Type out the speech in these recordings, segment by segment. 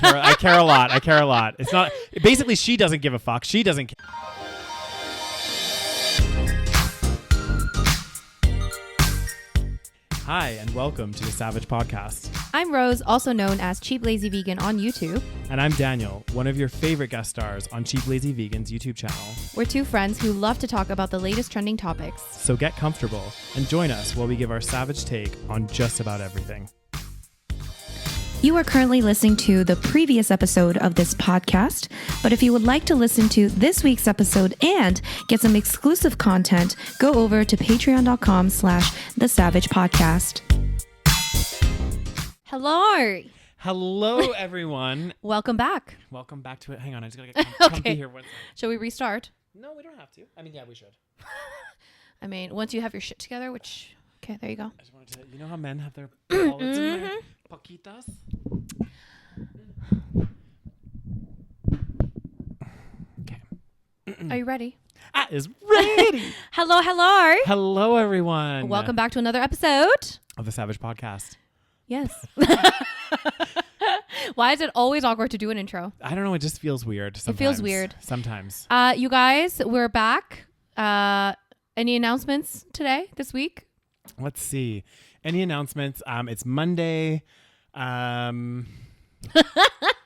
I care a lot. I care a lot. It's not basically she doesn't give a fuck. She doesn't care. Hi, and welcome to the SaVeg podcast. I'm Rose, also known as Cheap Lazy Vegan on YouTube. And I'm Daniel, one of your favorite guest stars on Cheap Lazy Vegan's YouTube channel. We're two friends who love to talk about the latest trending topics. So get comfortable and join us while we give our SaVeg take on just about everything. You are currently listening to the previous episode of this podcast, but if you would like to listen to this week's episode and get some exclusive content, go over to patreon.com/thesavagepodcast. Hello. Hello, everyone. Welcome back. Welcome back to it. Hang on, I just gotta get comfy here. One second. Shall we restart? No, we don't have to. I mean, yeah, we should. I mean, once you have your shit together, which... Okay, there you go. I just wanted to... You know how men have their wallets in their paquitas? Okay. Are you ready? I is ready. Hello. Hello, everyone. Welcome back to another episode of the SaVeg podcast. Yes. Why is it always awkward to do an intro? I don't know. It just feels weird sometimes. It feels weird. Sometimes. You guys, we're back. Any announcements this week? Let's see. Any announcements? It's Monday. Do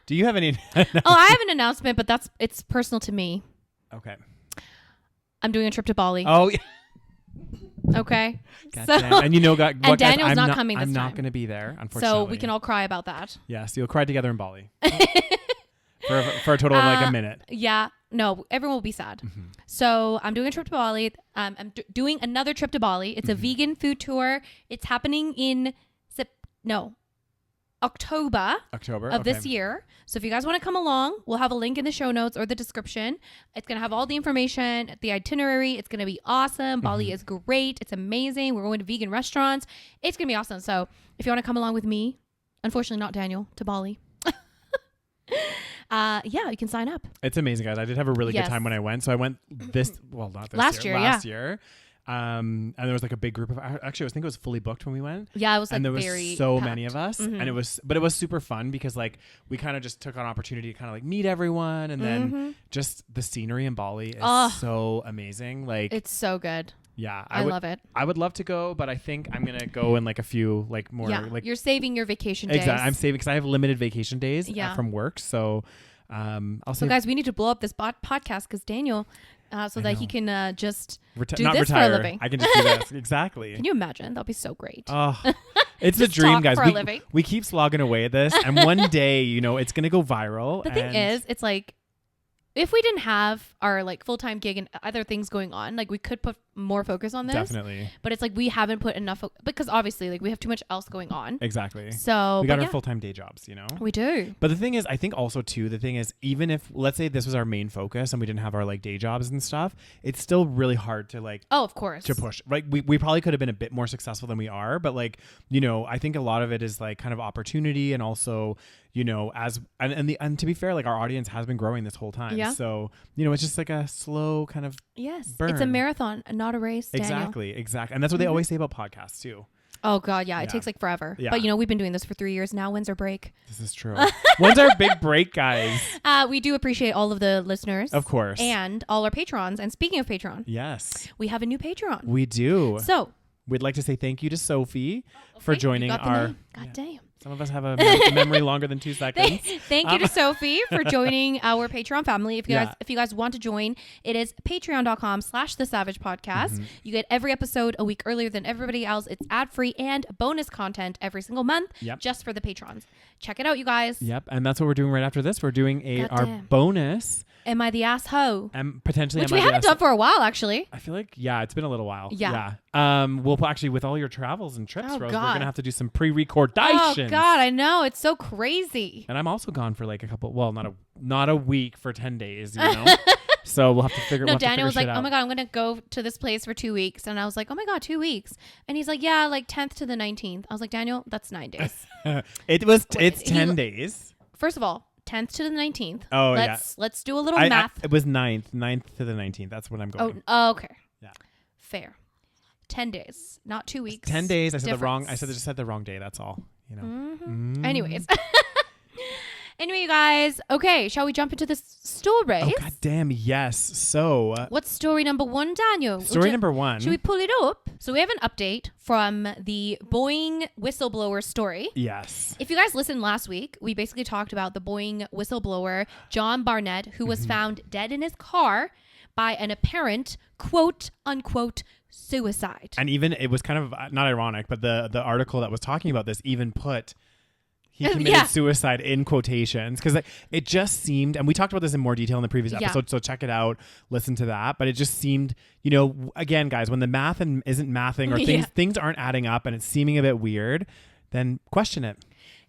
you have any? Oh, I have an announcement, but it's personal to me. Okay. I'm doing a trip to Bali. Oh, yeah. Okay. And you know, what, and Daniel's guys, not coming this I'm time. not going to be there, unfortunately. So we can all cry about that. Yes, you'll cry together in Bali for a total of like a minute. Yeah. No, everyone will be sad. Mm-hmm. So I'm doing a trip to Bali. I'm doing another trip to Bali. It's a vegan food tour. It's happening in October of this year. So if you guys want to come along, we'll have a link in the show notes or the description. It's going to have all the information, the itinerary. It's going to be awesome. Bali is great. It's amazing. We're going to vegan restaurants. It's going to be awesome. So if you want to come along with me, unfortunately not Daniel, to Bali. Yeah, you can sign up. It's amazing, guys. I did have a really good time when I went. So I went not this last year. Last year. And there was like a big group of, actually I think it was fully booked when we went. Yeah, it was like, and there was so packed. many of us, and it was super fun because like we kind of just took an opportunity to kind of like meet everyone, and then just the scenery in Bali is so amazing. Like it's so good. Yeah, I love it. I would love to go, but I think I'm gonna go in like a few like more. Yeah, like you're saving your vacation days. Exactly, I'm saving because I have limited vacation days from work. So, So guys, we need to blow up this podcast because Daniel, so that he can just do not this retire. for a living. I can just do this. Exactly. Can you imagine? That'll be so great. Oh, it's a dream, guys. For a living. We keep slogging away at this, and one day, it's gonna go viral. The thing is, it's like, if we didn't have our like full-time gig and other things going on, like we could put more focus on this. Definitely. But it's like we haven't put enough because obviously like we have too much else going on. Exactly. So we got our full-time day jobs, We do. But the thing is, I think also too, the thing is, even if let's say this was our main focus and we didn't have our like day jobs and stuff, it's still really hard to like of course to push. Like we probably could have been a bit more successful than we are, but like, I think a lot of it is like kind of opportunity and also and to be fair, like our audience has been growing this whole time. Yeah. So, it's just like a slow kind of burn. It's a marathon, not a race, Daniel. Exactly. And that's what they always say about podcasts too. Oh God, yeah. It takes like forever. Yeah. But we've been doing this for 3 years now. When's our break? This is true. When's our big break, guys? We do appreciate all of the listeners. Of course. And all our patrons. And speaking of Patreon. Yes. We have a new Patreon. We do. So. We'd like to say thank you to Sophie for joining our... God damn. Some of us have a memory longer than 2 seconds. Thank you to Sophie for joining our Patreon family. If you guys want to join, it is patreon.com/thesavagepodcast. You get every episode a week earlier than everybody else. It's ad-free and bonus content every single month just for the patrons. Check it out, you guys. Yep. And that's what we're doing right after this. We're doing our bonus. Am I the asshole? Potentially. Which we haven't done for a while, actually. I feel like, it's been a little while. Yeah. We'll actually, with all your travels and trips, Rose, we're going to have to do some pre-recordations. Oh, God, I know. It's so crazy. And I'm also gone for like a couple, not a week, for 10 days, So we'll have to figure out. Daniel was like, oh my God, I'm going to go to this place for 2 weeks. And I was like, oh my God, 2 weeks. And he's like, yeah, like 10th to the 19th. I was like, Daniel, that's 9 days. It's 10 days. First of all, 10th to the 19th. Oh, Let's do a little math. It was 9th to the 19th. That's when I'm going. Oh, okay. Yeah. Fair. 10 days, not 2 weeks. 10 days. I just said the wrong day. That's all. Anyways. Anyway, you guys. Okay, shall we jump into this story? Oh, goddamn, yes. So, what's story number 1, Daniel? Story number 1. Should we pull it up? So we have an update from the Boeing whistleblower story. Yes. If you guys listened last week, we basically talked about the Boeing whistleblower, John Barnett, who was found dead in his car by an apparent, quote unquote, suicide. And even it was kind of not ironic, but the article that was talking about this even put he committed suicide in quotations, because it just seemed, and we talked about this in more detail in the previous episode, so check it out, listen to that. But it just seemed, again, guys, when the math isn't mathing or things aren't adding up and it's seeming a bit weird, then question it.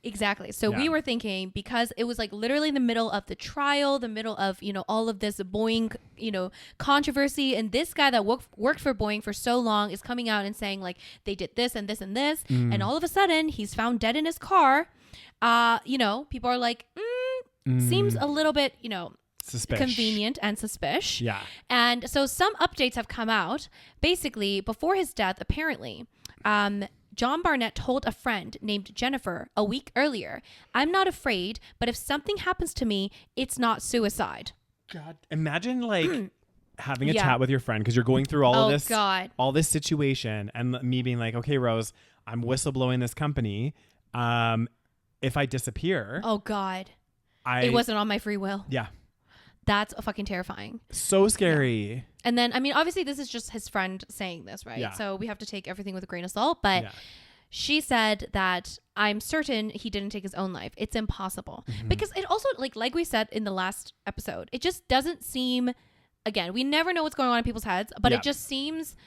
Exactly. So we were thinking, because it was like literally the middle of the trial, the middle of, all of this Boeing, controversy. And this guy that worked for Boeing for so long is coming out and saying like they did this and this and this. And all of a sudden he's found dead in his car. People are like, seems a little bit, suspicious. Convenient and suspicious. Yeah. And so some updates have come out. Basically, before his death, apparently, John Barnett told a friend named Jennifer a week earlier, "I'm not afraid, but if something happens to me, it's not suicide." God, imagine like having a chat with your friend because you're going through all this situation, and me being like, "Okay, Rose, I'm whistleblowing this company. If I disappear, oh God, it wasn't on my free will." Yeah. That's fucking terrifying. So scary. Yeah. And then, I mean, obviously this is just his friend saying this, right? Yeah. So we have to take everything with a grain of salt. But she said that I'm certain he didn't take his own life. It's impossible. Because it also, like we said in the last episode, it just doesn't seem, again, we never know what's going on in people's heads, but it just seems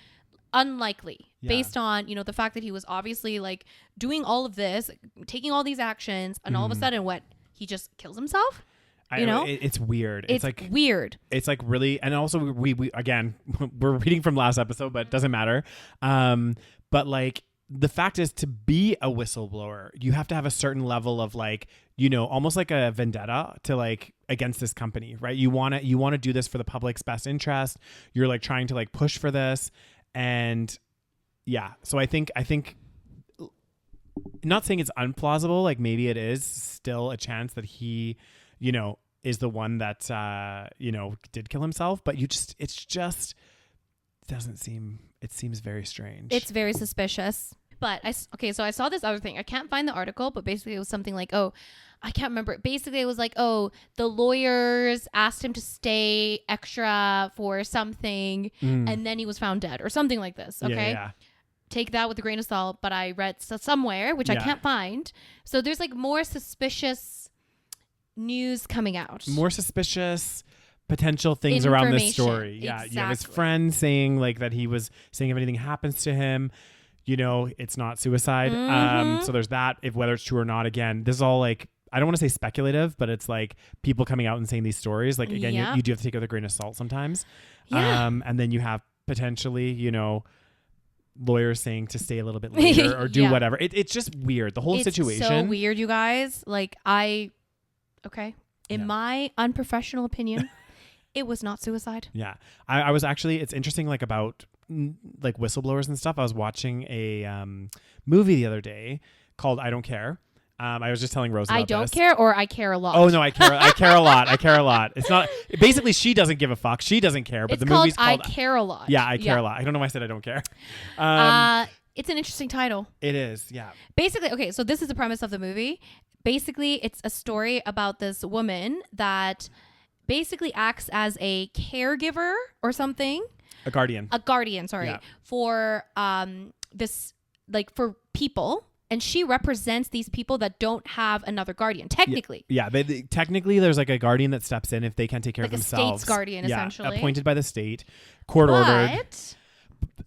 unlikely based on, the fact that he was obviously like doing all of this, taking all these actions, and all of a sudden he just kills himself. It's weird. It's like weird. It's like really, and also we again, we're reading from last episode, but it doesn't matter. But like the fact is, to be a whistleblower, you have to have a certain level of like, almost like a vendetta to like against this company, right? You want to do this for the public's best interest. You're like trying to like push for this. And so I think not saying it's unplausible, like maybe it is still a chance that he, is the one that, did kill himself, but it seems very strange. It's very suspicious. But so I saw this other thing. I can't find the article, but basically it was something like, I can't remember. Basically it was like, the lawyers asked him to stay extra for something and then he was found dead or something like this. Okay. Yeah. Take that with a grain of salt, but I read somewhere, which I can't find. So there's like more suspicious news coming out. More suspicious potential things around this story. Yeah. Exactly. You have his friend saying like that he was saying if anything happens to him, it's not suicide. So there's that, whether it's true or not. Again, this is all like, I don't want to say speculative, but it's like people coming out and saying these stories. Like, again, you do have to take it with a grain of salt sometimes. Yeah. And then you have potentially, lawyers saying to stay a little bit later or do whatever. It's just weird. The whole situation. It's so weird, you guys. Like in my unprofessional opinion, it was not suicide. Yeah. I was actually, it's interesting, like about like whistleblowers and stuff. I was watching a movie the other day called I Don't Care. I was just telling Rose about I don't care, or I care a lot. Oh no, I care a lot. I care a lot. It's not basically she doesn't give a fuck. She doesn't care, but it's the movie's called I Care a Lot. Yeah, I care a lot. I don't know why I said I don't care. It's an interesting title. It is, yeah. Basically, okay, so this is the premise of the movie. Basically, it's a story about this woman that basically acts as a caregiver or something. A guardian, for this, like, for people. And she represents these people that don't have another guardian, technically. Yeah, technically there's like a guardian that steps in if they can't take care of themselves. Like a state's guardian, essentially. Appointed by the state, court ordered.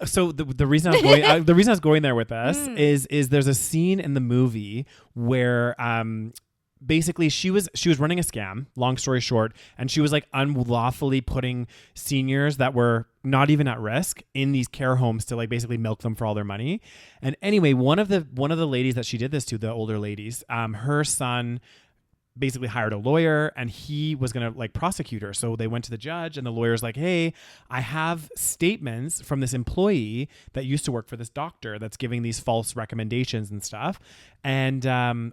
So the reason I was going there with this is there's a scene in the movie where basically she was running a scam, long story short, and she was like unlawfully putting seniors that were not even at risk in these care homes to like basically milk them for all their money. And anyway, one of the ladies that she did this to, the older ladies, her son basically hired a lawyer and he was going to like prosecute her. So they went to the judge and the lawyer's like, hey, I have statements from this employee that used to work for this doctor that's giving these false recommendations and stuff. And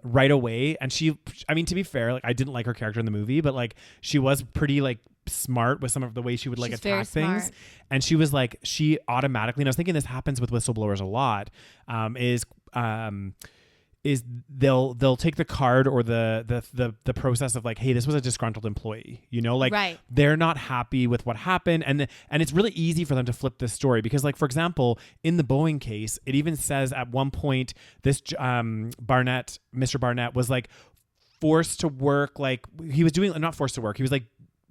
right away, and she, I mean, to be fair, like I didn't like her character in the movie, but like she was pretty like smart with some of the way she would like attack things. And she was like, she automatically, and I was thinking this happens with whistleblowers a lot, is they'll take the card or the process of like, hey, this was a disgruntled employee, you know, like they're not happy with what happened. And it's really easy for them to flip this story because like, for example, in the Boeing case, it even says at one point, this Mr. Barnett was like forced to work. Like he was doing, not forced to work. He was like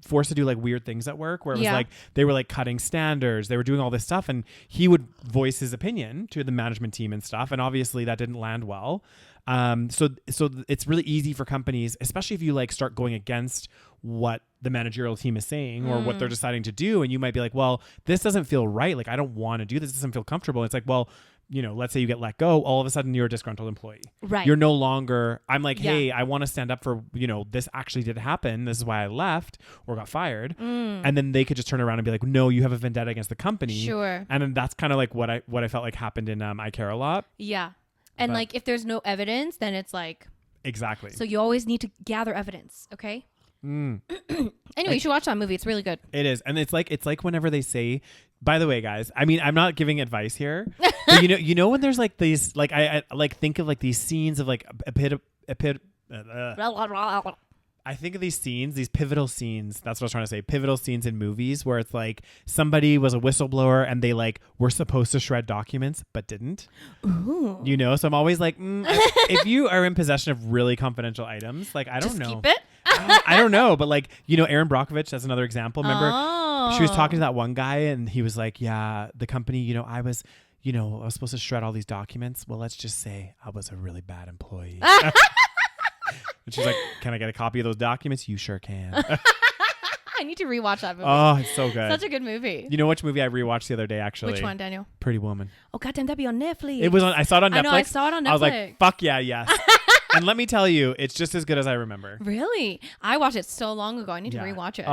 forced to do like weird things at work where it was like they were like cutting standards, they were doing all this stuff, and he would voice his opinion to the management team and stuff, and obviously that didn't land well. So it's really easy for companies, especially if you like start going against what the managerial team is saying or what they're deciding to do, and you might be like, well, this doesn't feel right, like I don't want to do this, doesn't feel comfortable. It's like, well, you know, let's say you get let go, all of a sudden you're a disgruntled employee. Right. You're no longer, I'm like, hey, I want to stand up for, you know, this actually did happen. This is why I left or got fired. And then they could just turn around and be like, no, you have a vendetta against the company. Sure. And then that's kind of like what I felt like happened in I Care a Lot. Yeah. And like if there's no evidence, then it's like. Exactly. So you always need to gather evidence. Okay. Anyway, you should watch that movie. It's really good. It is. And it's like whenever they say, by the way, guys, I mean, I'm not giving advice here, but you know, when there's like these, like, I like think of like these scenes of like I think of these scenes, these pivotal scenes. That's what I was trying to say. Pivotal scenes in movies where it's like somebody was a whistleblower and they like were supposed to shred documents but didn't. Ooh. You know, so I'm always like, if you are in possession of really confidential items, like I don't know. Keep it. I don't know, but like, you know, Erin Brockovich, that's another example. Remember, she was talking to that one guy and he was like, yeah, the company, you know, I was supposed to shred all these documents. Well, let's just say I was a really bad employee. And she's like, can I get a copy of those documents? You sure can. I need to rewatch that movie. Oh, it's so good. Such a good movie. You know which movie I rewatched the other day, actually? Which one, Daniel? Pretty Woman. Oh, goddamn, that'd be on Netflix. It was on. I saw it on Netflix. I know, I saw it on Netflix. I was like, fuck yeah, yes. And let me tell you, it's just as good as I remember. Really? I watched it so long ago. I need to rewatch it.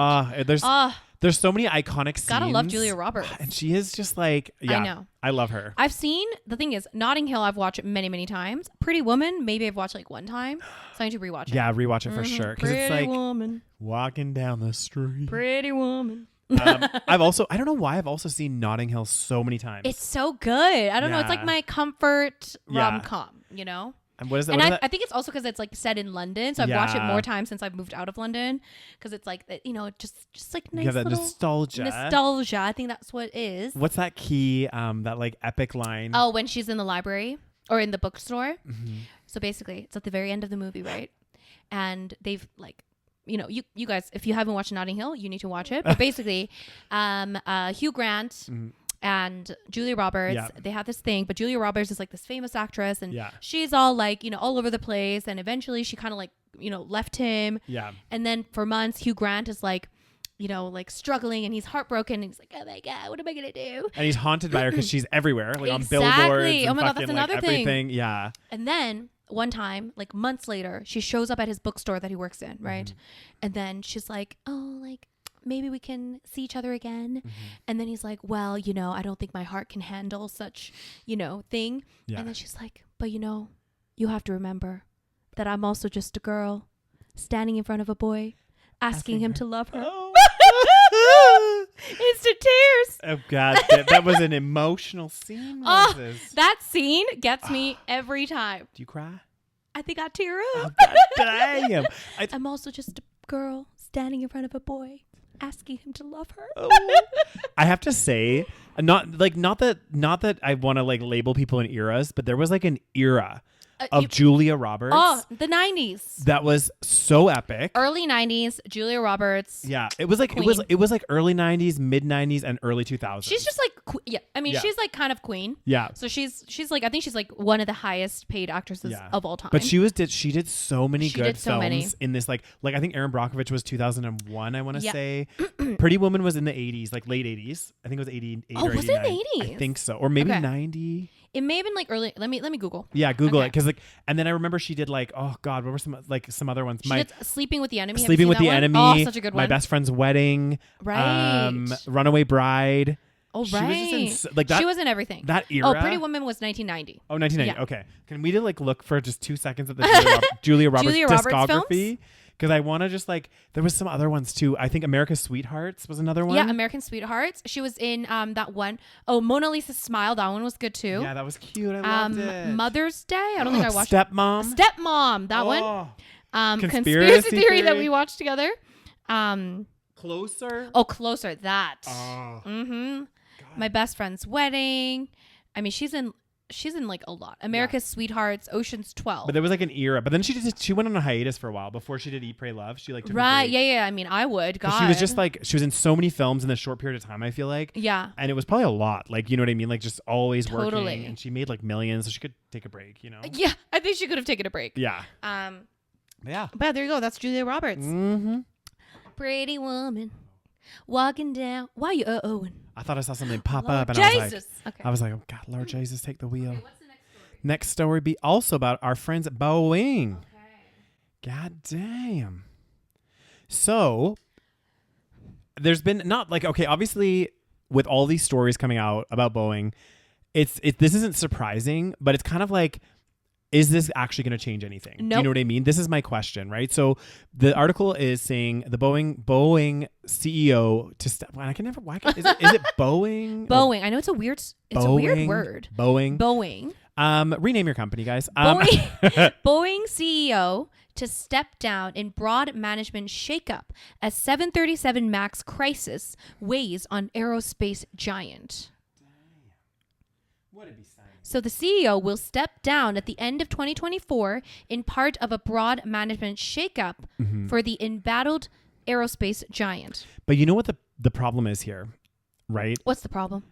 There's so many iconic scenes. Gotta love Julia Roberts. And she is just like, yeah, I know. I love her. I've seen, the thing is, Notting Hill I've watched many, many times. Pretty Woman, maybe I've watched like one time. So I need to rewatch it. Yeah, rewatch it for sure. Because it's like woman. Walking down the street. Pretty Woman. I don't know why I've also seen Notting Hill so many times. It's so good. I don't know. It's like my comfort rom-com, you know? And what is that? And I think it's also because it's like set in London, so I've watched it more times since I've moved out of London, because it's like, you know, just like nice. You have that nostalgia. I think that's what it is. What's that key? That like epic line? Oh, when she's in the library or in the bookstore. Mm-hmm. So basically, it's at the very end of the movie, right? And they've like, you know, you guys, if you haven't watched Notting Hill, you need to watch it. But basically, Hugh Grant. Mm-hmm. And Julia Roberts, they have this thing, but Julia Roberts is like this famous actress, and she's all like, you know, all over the place. And eventually she kind of like, you know, left him. Yeah. And then for months, Hugh Grant is like, you know, like struggling, and he's heartbroken. And he's like, oh my God, what am I going to do? And he's haunted by her because she's everywhere, like on billboards. And oh my God, that's another like, everything. Thing. Yeah. And then one time, like months later, she shows up at his bookstore that he works in, right? Mm-hmm. And then she's like, oh, like, maybe we can see each other again. Mm-hmm. And then he's like, well, you know, I don't think my heart can handle such, you know, thing. Yeah. And then she's like, but you know, you have to remember that I'm also just a girl standing in front of a boy asking him to love her. Oh. Instant tears. Oh God, that was an emotional scene. That scene gets me every time. Do you cry? I think I tear up. Oh, God damn. I'm also just a girl standing in front of a boy asking him to love her. I have to say, not that I want to like label people in eras, but there was like an era of Julia Roberts. Oh, the 90s. That was so epic. Early 90s, Julia Roberts. Yeah, it was like Queen. it was like early 90s, mid 90s, and early 2000s. She's just like Yeah. I mean, she's like kind of queen. Yeah. So she's like, I think she's like one of the highest paid actresses of all time. But she did so many good films in this, like I think Erin Brockovich was 2001, I want to say. Pretty Woman was in the 80s, like late 80s. I think it was 88 or 89. Was it in the 80s? I think so. Or maybe 90. It may have been like early. Let me Google. Yeah, Google it, because like, and then I remember she did like, oh God, what were some other ones? She did Sleeping with the Enemy. Sleeping with the Enemy. Oh, such a good one. My Best Friend's Wedding. Right. Runaway Bride. Oh, right. She was in everything. That era. Oh, Pretty Woman was 1990. Oh, 1990. Yeah. Okay. Can we look for just 2 seconds at the Julia Roberts discography? Because I want to just like, there was some other ones too. I think America's Sweethearts was another one. Yeah, American Sweethearts. She was in that one. Oh, Mona Lisa's Smile. That one was good too. Yeah, that was cute. I loved it. Mother's Day. I don't think I watched Stepmom. That one. Conspiracy Theory that we watched together. Closer. Oh, Closer. That. My Best Friend's Wedding. I mean, she's in like a lot. America's Sweethearts, Ocean's 12. But there was like an era. But then she went on a hiatus for a while before she did Eat, Pray, Love. She like took a break. Yeah. I mean, I would. God. She was just like, she was in so many films in a short period of time, I feel like. Yeah. And it was probably a lot. Like, you know what I mean? Like just always working. And she made like millions, so she could take a break, you know? Yeah. I think she could have taken a break. Yeah. Yeah. But there you go. That's Julia Roberts. Mm-hmm. Pretty woman walking down. Why are you uh-ohing? I thought I saw something pop up and I was like, oh God, Lord Jesus, take the wheel. Okay, what's the next story? Next story be also about our friends at Boeing. Okay. God damn. So there's been obviously with all these stories coming out about Boeing, this isn't surprising, but it's kind of like, is this actually going to change anything? Nope. Do you know what I mean? This is my question, right? So the article is saying the Boeing CEO to step. I can never. Why? Is it Boeing? Boeing. I know it's a weird word. Boeing. Rename your company, guys. Boeing CEO to step down in broad management shakeup as 737 MAX crisis weighs on aerospace giant. Damn. What did he say? So the CEO will step down at the end of 2024 in part of a broad management shakeup for the embattled aerospace giant. But you know what the problem is here, right? What's the problem?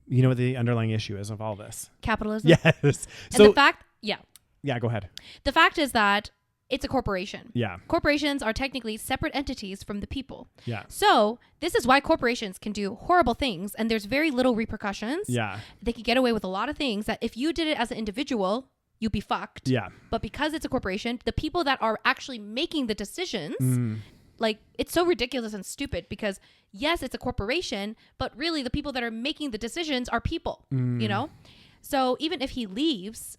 You know what the underlying issue is of all this? Capitalism. Yes. And so the fact, Yeah, go ahead. The fact is that it's a corporation. Yeah. Corporations are technically separate entities from the people. Yeah. So this is why corporations can do horrible things and there's very little repercussions. Yeah. They can get away with a lot of things that if you did it as an individual, you'd be fucked. Yeah. But because it's a corporation, the people that are actually making the decisions, like, it's so ridiculous and stupid because yes, it's a corporation, but really the people that are making the decisions are people, you know? So even if he leaves,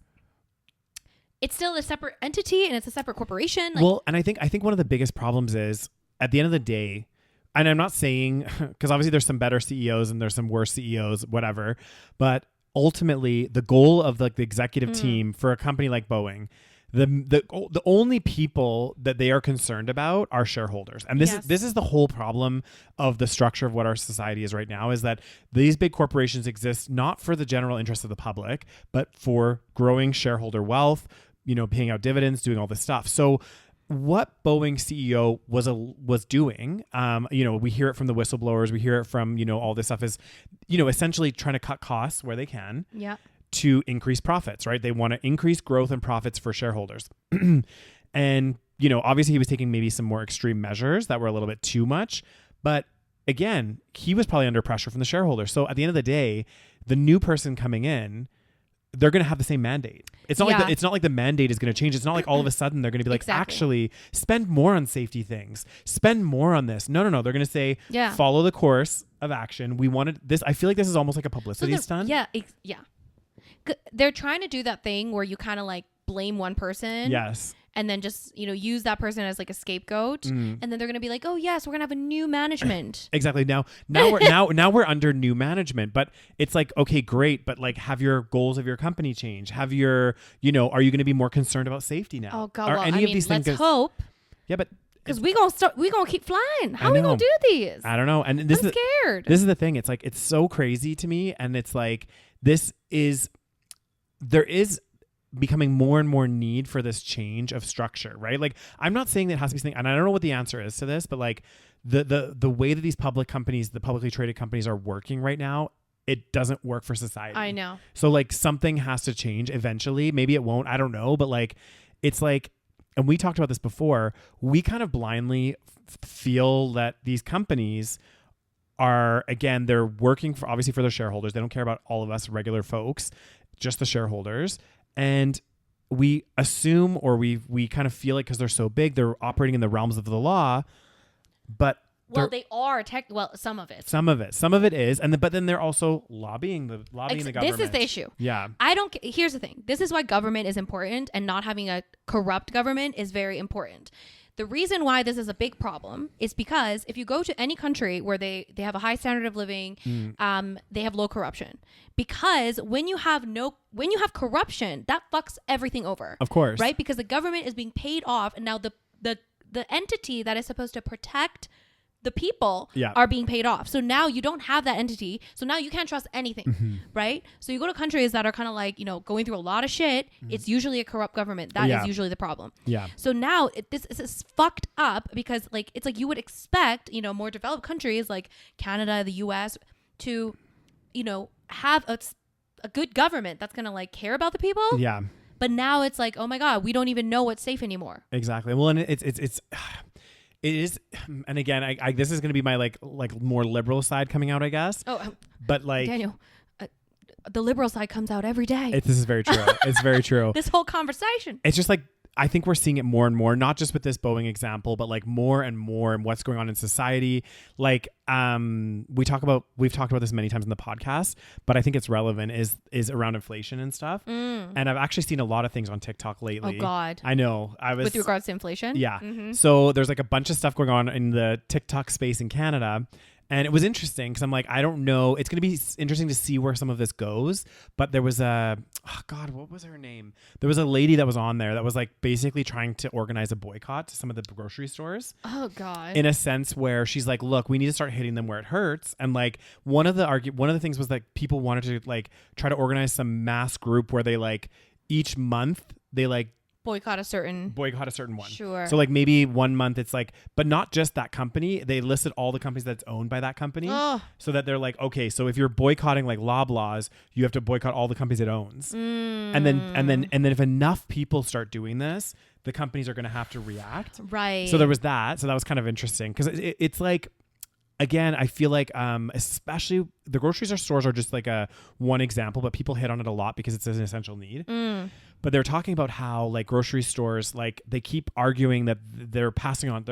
it's still a separate entity and it's a separate corporation. Like, well, and I think one of the biggest problems is at the end of the day, and I'm not saying, because obviously there's some better CEOs and there's some worse CEOs, whatever, but ultimately the goal of the executive team for a company like Boeing, the only people that they are concerned about are shareholders. And this is the whole problem of the structure of what our society is right now, is that these big corporations exist not for the general interest of the public, but for growing shareholder wealth, you know, paying out dividends, doing all this stuff. So what Boeing CEO was doing, you know, we hear it from the whistleblowers, we hear it from, you know, all this stuff is, you know, essentially trying to cut costs where they can. Yeah. To increase profits, right? They want to increase growth and profits for shareholders. And, you know, obviously he was taking maybe some more extreme measures that were a little bit too much. But again, he was probably under pressure from the shareholders. So at the end of the day, the new person coming in, they're going to have the same mandate. It's not it's not like the mandate is going to change. It's not like all of a sudden they're going to be like, actually spend more on safety things, spend more on this. No. They're going to say, follow the course of action. We wanted this. I feel like this is almost like a publicity stunt. Yeah. They're trying to do that thing where you kind of like blame one person. Yes. And then just, you know, use that person as like a scapegoat. And then they're going to be like, oh yes, we're going to have a new management. Exactly. Now we're under new management, but it's like, okay, great. But like, have your goals of your company change? Have your, you know, are you going to be more concerned about safety now? Oh God. Well, any of these things? Let's hope. Yeah, but because we gonna keep flying. How are we gonna do these? I don't know. And I'm scared. This is the thing. It's like, it's so crazy to me. And it's like, there is becoming more and more need for this change of structure, right? Like, I'm not saying that it has to be something, and I don't know what the answer is to this, but like the way that these public companies, the publicly traded companies are working right now, it doesn't work for society. I know. So like something has to change eventually. Maybe it won't. I don't know. But like, it's like, and we talked about this before, we kind of blindly feel that these companies are, again, they're working for, obviously for their shareholders. They don't care about all of us regular folks, just the shareholders. And we assume, or we kind of feel like because they're so big, they're operating in the realms of the law, but they are some of it. Some of it is, but then they're also lobbying the government. This is the issue. Yeah. Here's the thing. This is why government is important, and not having a corrupt government is very important. The reason why this is a big problem is because if you go to any country where they have a high standard of living, they have low corruption. Because when you have corruption, that fucks everything over. Of course. Right? Because the government is being paid off, and now the entity that is supposed to protect the people are being paid off. So now you don't have that entity. So now you can't trust anything, right? So you go to countries that are kind of like, going through a lot of shit. It's usually a corrupt government. That is usually the problem. Yeah. So now this is fucked up because like, it's like you would expect, more developed countries like Canada, the US to, have a good government that's going to like care about the people. Yeah. But now it's like, oh my God, we don't even know what's safe anymore. Exactly. Well, and it is, and again, I this is going to be my like more liberal side coming out, I guess. Oh, but like Daniel, the liberal side comes out every day. This is very true. It's very true. This whole conversation. It's just like, I think we're seeing it more and more, not just with this Boeing example, but like more and more and what's going on in society. Like, we've talked about this many times in the podcast, but I think it's relevant is around inflation and stuff. And I've actually seen a lot of things on TikTok lately. Oh God. I know. With regards to inflation? Yeah. So there's like a bunch of stuff going on in the TikTok space in Canada. And it was interesting because I'm like, I don't know. It's going to be interesting to see where some of this goes. But there was what was her name? There was a lady that was on there that was like basically trying to organize a boycott to some of the grocery stores. Oh God. In a sense where she's like, look, we need to start hitting them where it hurts. And like one of the things was like people wanted to like try to organize some mass group where they like each month they like boycott a certain one. Sure. So like maybe 1 month it's like, but not just that company. They listed all the companies that's owned by that company. Oh. So that they're like, okay, so if you're boycotting like Loblaws, you have to boycott all the companies it owns. And then if enough people start doing this, the companies are going to have to react. Right. So there was that. So that was kind of interesting because it's like, again, I feel like especially the grocery stores are just like one example, but people hit on it a lot because it's an essential need. But they're talking about how like grocery stores, like they keep arguing that they're passing on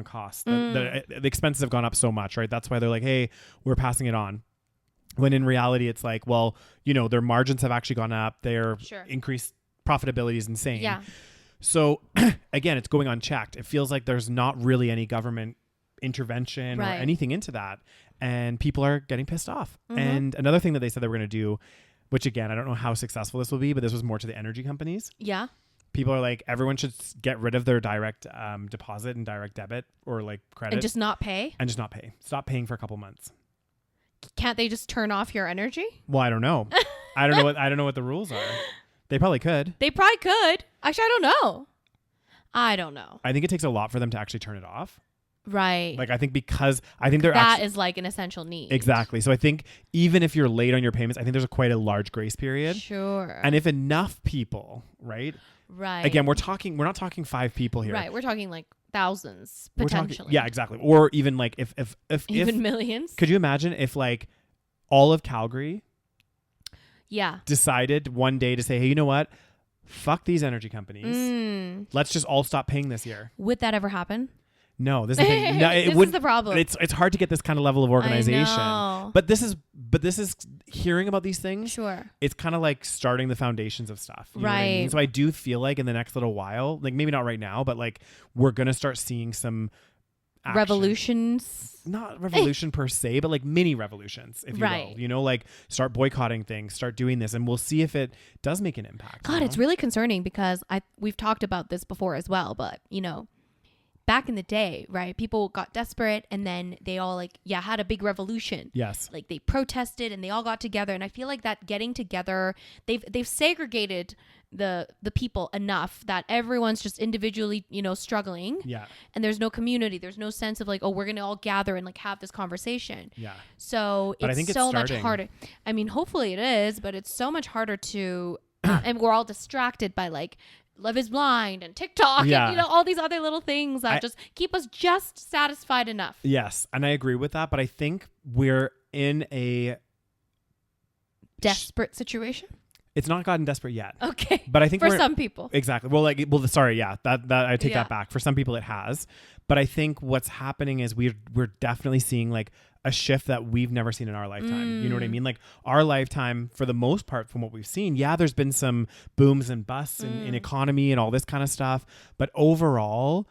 costs. The expenses have gone up so much, right? That's why they're like, hey, we're passing it on. When in reality, it's like, well, their margins have actually gone up. Their increased profitability is insane. Yeah. So again, it's going unchecked. It feels like there's not really any government intervention or anything into that, and people are getting pissed off. And another thing that they said they were going to do, which again, I don't know how successful this will be, but this was more to the energy companies. Yeah. People are like, everyone should get rid of their direct deposit and direct debit or like credit. And just not pay? Stop paying for a couple months. Can't they just turn off your energy? Well, I don't know. I don't know what the rules are. They probably could. Actually, I don't know. I think it takes a lot for them to actually turn it off. Right. Like, I think because I think they're that is like an essential need. Exactly. So I think even if you're late on your payments, I think there's quite a large grace period. Sure. And if enough people, right? Right. Again, we're not talking 5 people here. Right. We're talking like thousands potentially. Yeah, exactly. Or even like if even millions. Could you imagine if like all of Calgary decided one day to say, hey, you know what? Fuck these energy companies. Let's just all stop paying this year. Would that ever happen? No, this is the thing. No, this is the problem. It's hard to get this kind of level of organization. I know. But this is hearing about these things. Sure. It's kind of like starting the foundations of stuff. You know what I mean? So I do feel like in the next little while, like maybe not right now, but like we're gonna start seeing some action. Revolutions. Not revolution per se, but like mini revolutions, if you will. You know, like start boycotting things, start doing this, and we'll see if it does make an impact. God, it's really concerning because we've talked about this before as well, but back in the day, right, people got desperate and then they all had a big revolution. Yes. Like they protested and they all got together. And I feel like that getting together, they've segregated the people enough that everyone's just individually, you know, struggling. Yeah. And there's no community. There's no sense of like, oh, we're going to all gather and like have this conversation. Yeah. So but it's so much harder. I mean, hopefully it is, but it's so much harder to, and we're all distracted by like Love is Blind and TikTok and, you know, all these other little things that just keep us just satisfied enough. Yes. And I agree with that. But I think we're in a desperate situation. It's not gotten desperate yet. Okay. But I think for some people. Exactly. Well, sorry. Yeah. That I take that back. For some people it has. But I think what's happening is we're definitely seeing like a shift that we've never seen in our lifetime. You know what I mean? Like our lifetime, for the most part, from what we've seen, there's been some booms and busts in economy and all this kind of stuff. But overall,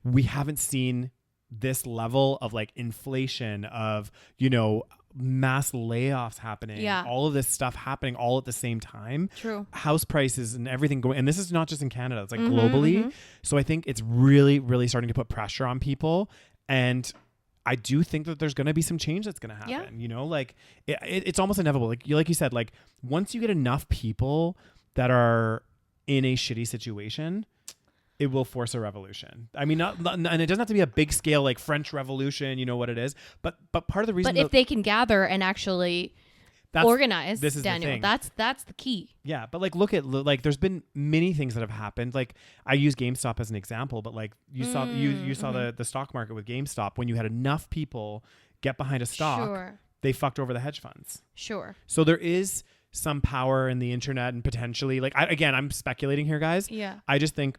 we haven't seen this level of like inflation, of, you know, mass layoffs happening, all of this stuff happening all at the same time. True. House prices and everything going, and this is not just in Canada, it's like globally. So I think it's really, really starting to put pressure on people. And I do think that there's going to be some change that's going to happen. You know, like it's almost inevitable. Like you said, like once you get enough people that are in a shitty situation, it will force a revolution. I mean, and it doesn't have to be a big scale like French Revolution. You know what it is, but part of the reason. But if they can gather and actually organize, this is Daniel. That's the key. Yeah, but like look at like there's been many things that have happened. Like I use GameStop as an example, but like you saw the stock market with GameStop. When you had enough people get behind a stock, they fucked over the hedge funds. Sure. So there is some power in the internet, and potentially like I'm speculating here, guys. Yeah. I just think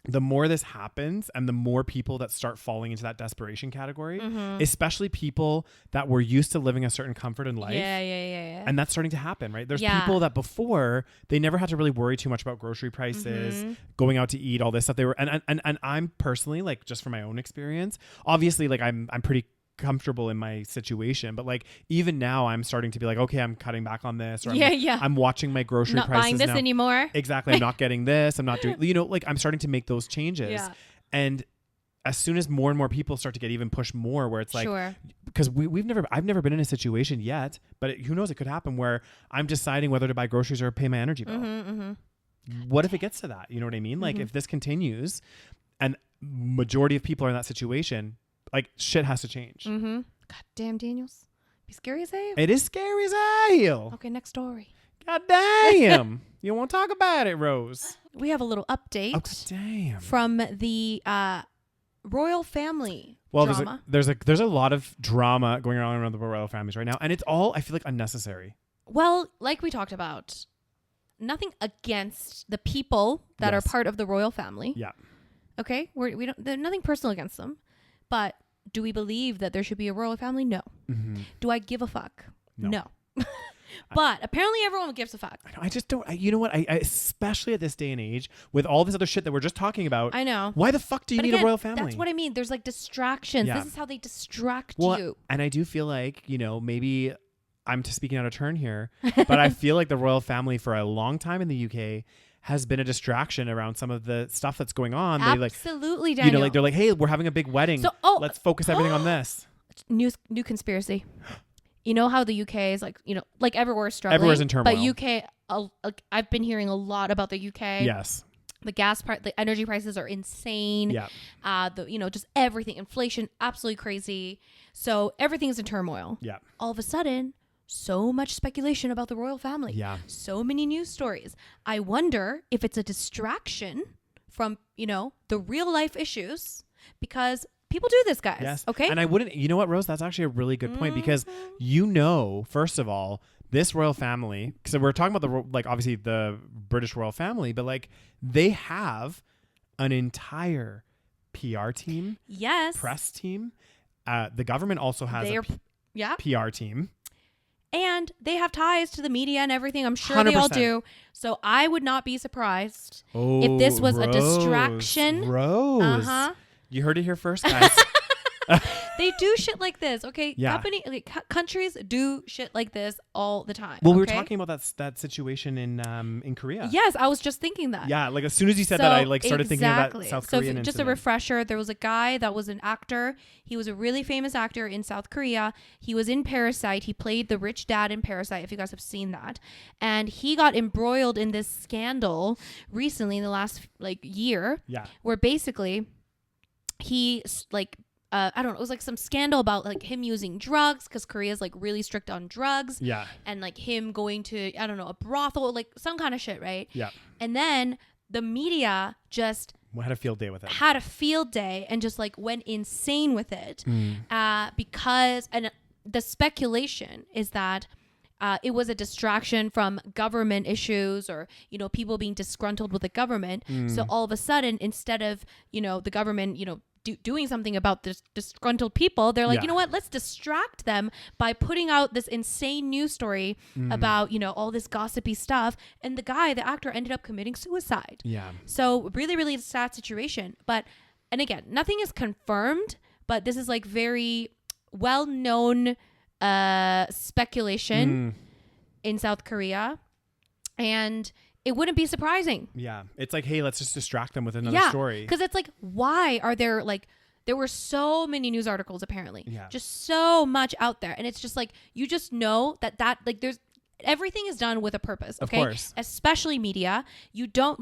the more this happens and the more people that start falling into that desperation category, especially people that were used to living a certain comfort in life. Yeah. And that's starting to happen, right? There's people that before they never had to really worry too much about grocery prices, going out to eat, all this stuff. They were, and I'm personally, like, just from my own experience, obviously, like I'm pretty comfortable in my situation, but like even now I'm starting to be like, okay, I'm cutting back on this, or I'm watching my grocery not prices buying this now. Anymore. Exactly. I'm not getting this. I'm not doing, you know, like I'm starting to make those changes. And as soon as more and more people start to get even pushed more, where it's like, because I've never been in a situation yet, but who knows, it could happen where I'm deciding whether to buy groceries or pay my energy bill. What if it gets to that? You know what I mean? Like if this continues and majority of people are in that situation, like shit has to change. God damn, Daniels. Be scary as hell. It is scary as hell. Okay, next story. God damn. You won't talk about it, Rose. We have a little update. Oh, God damn. From the royal family. Well, drama. there's a lot of drama going on around the royal families right now, and it's all, I feel like, unnecessary. Well, like we talked about, nothing against the people that are part of the royal family. Yeah. Okay, we don't. There's nothing personal against them. But do we believe that there should be a royal family? No. Do I give a fuck? No. But apparently everyone gives a fuck. I just don't. You know what? I especially at this day and age, with all this other shit that we're just talking about. I know. Why the fuck do you need a royal family? That's what I mean. There's like distractions. This is how they distract you. And I do feel like, you know, maybe I'm speaking out of turn here, but I feel like the royal family for a long time in the UK has been a distraction around some of the stuff that's going on. Absolutely, Daniel. You know, like they're like, hey, we're having a big wedding. So, let's focus everything on this. New conspiracy. You know how the UK is like, you know, like everywhere is struggling. Everywhere's in turmoil. But UK, I've been hearing a lot about the UK. Yes. The the energy prices are insane. Yeah. You know, just everything, inflation, absolutely crazy. So everything is in turmoil. Yeah. All of a sudden, so much speculation about the royal family. Yeah. So many news stories. I wonder if it's a distraction from, you know, the real life issues, because people do this, guys. Yes. Okay. And I wouldn't, you know what, Rose, that's actually a really good point, because you know, first of all, this royal family, because we're talking about obviously the British royal family, but like they have an entire PR team. Yes. Press team. The government also has PR team. And they have ties to the media and everything. I'm sure 100%. They all do. So I would not be surprised if this was a distraction. Rose. You heard it here first, guys. They do shit like this, okay? Yeah. Countries do shit like this all the time. Well, we were talking about that situation in Korea. Yes, I was just thinking that. Yeah, like as soon as you said that, I like started thinking about South Korean just a refresher, there was a guy that was an actor. He was a really famous actor in South Korea. He was in Parasite. He played the rich dad in Parasite, if you guys have seen that. And he got embroiled in this scandal recently in the last like year. Yeah. Where basically he like I don't know, it was like some scandal about like him using drugs because Korea's like really strict on drugs. Yeah. And like him going to, I don't know, a brothel, like some kind of shit, right? Yeah. And then the media just had a field day with it. Had a field day and just like went insane with it. Because, and the speculation is that it was a distraction from government issues or, you know, people being disgruntled with the government. So all of a sudden, instead of, you know, the government, you know, doing something about this disgruntled people, they're like, you know what, let's distract them by putting out this insane news story about, you know, all this gossipy stuff. And the actor ended up committing suicide. Yeah. So really, really sad situation. But, and again, nothing is confirmed, but this is like very well-known speculation in South Korea. And it wouldn't be surprising. Yeah. It's like, hey, let's just distract them with another story. Because it's like, why are there like, there were so many news articles apparently. Yeah. Just so much out there. And it's just like, you just know that like there's, everything is done with a purpose. Okay. Of course. Especially media. You don't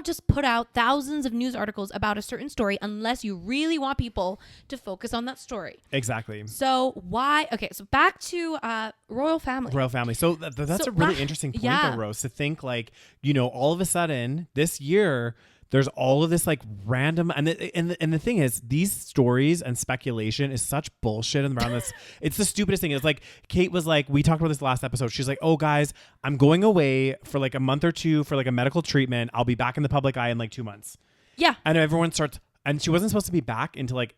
just put out thousands of news articles about a certain story unless you really want people to focus on that story. Exactly. So why? Okay. So back to royal family. Royal family. So that's a really interesting point though, Rose, to think like, you know, all of a sudden this year, there's all of this like random and the thing is these stories and speculation is such bullshit and around this. It's the stupidest thing. It's like Kate was like, we talked about this last episode. She's like, oh guys, I'm going away for like a month or two for like a medical treatment. I'll be back in the public eye in like 2 months. Yeah. And everyone starts, and she wasn't supposed to be back until like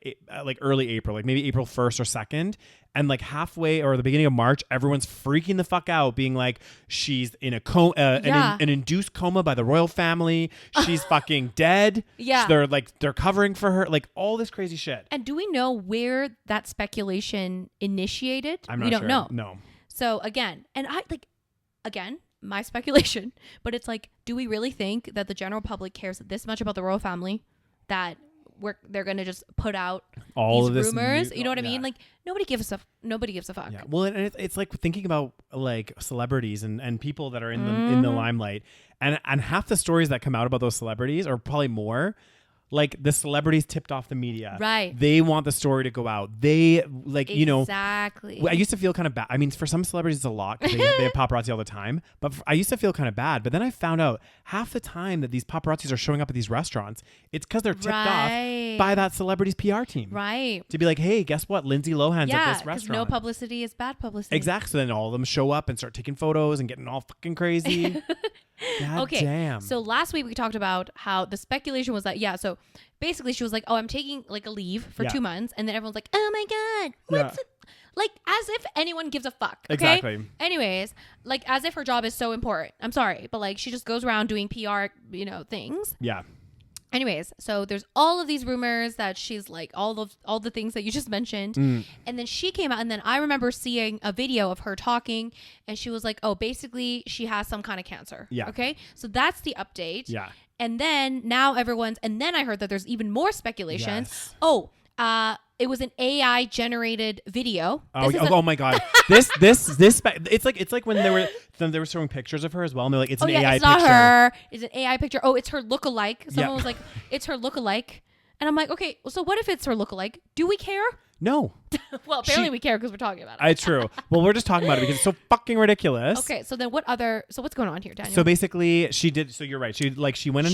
early April, like maybe April 1st or 2nd. And like halfway or the beginning of March, everyone's freaking the fuck out, being like, she's in a an induced coma by the royal family. She's fucking dead. Yeah. So they're covering for her, like all this crazy shit. And do we know where that speculation initiated? We don't know. No. So again, my speculation, but it's like, do we really think that the general public cares this much about the royal family that they're gonna just put out all these rumors? You know what I mean? Like nobody gives a fuck. Yeah. Well, and it's like thinking about like celebrities and people that are in the limelight, and half the stories that come out about those celebrities, or probably more, like the celebrities tipped off the media. Right. They want the story to go out. They like, you know. Exactly. I used to feel kind of bad. I mean, for some celebrities it's a lot because they have paparazzi all the time. But I used to feel kind of bad. But then I found out half the time that these paparazzis are showing up at these restaurants, it's because they're tipped off by that celebrity's PR team. Right. To be like, hey, guess what? Lindsay Lohan's at this restaurant. No publicity is bad publicity. Exactly. So then all of them show up and start taking photos and getting all fucking crazy. God damn. So last week we talked about how the speculation was that, so basically she was like, oh, I'm taking like a leave for 2 months. And then everyone's like, oh my God, what's it? Like as if anyone gives a fuck. Okay? Exactly. Anyways, like as if her job is so important. I'm sorry, but like she just goes around doing PR, you know, things. Yeah. Anyways, so there's all of these rumors that she's like all the things that you just mentioned. And then she came out, and then I remember seeing a video of her talking, and she was like, oh, basically she has some kind of cancer. Yeah. Okay. So that's the update. Yeah. And then now and then I heard that there's even more speculations. Yes. Oh, it was an AI generated video. Oh my God. It's like when they were showing pictures of her as well, and they're like, it's an AI picture. It's not her. It's an AI picture. Oh, it's her lookalike. Someone was like, it's her lookalike. And I'm like, okay, so what if it's her lookalike? Do we care? No. Well, apparently we care because we're talking about it. It's true. Well, we're just talking about it because it's so fucking ridiculous. Okay, so then what's going on here, Daniel? So basically, she did. So you're right. She went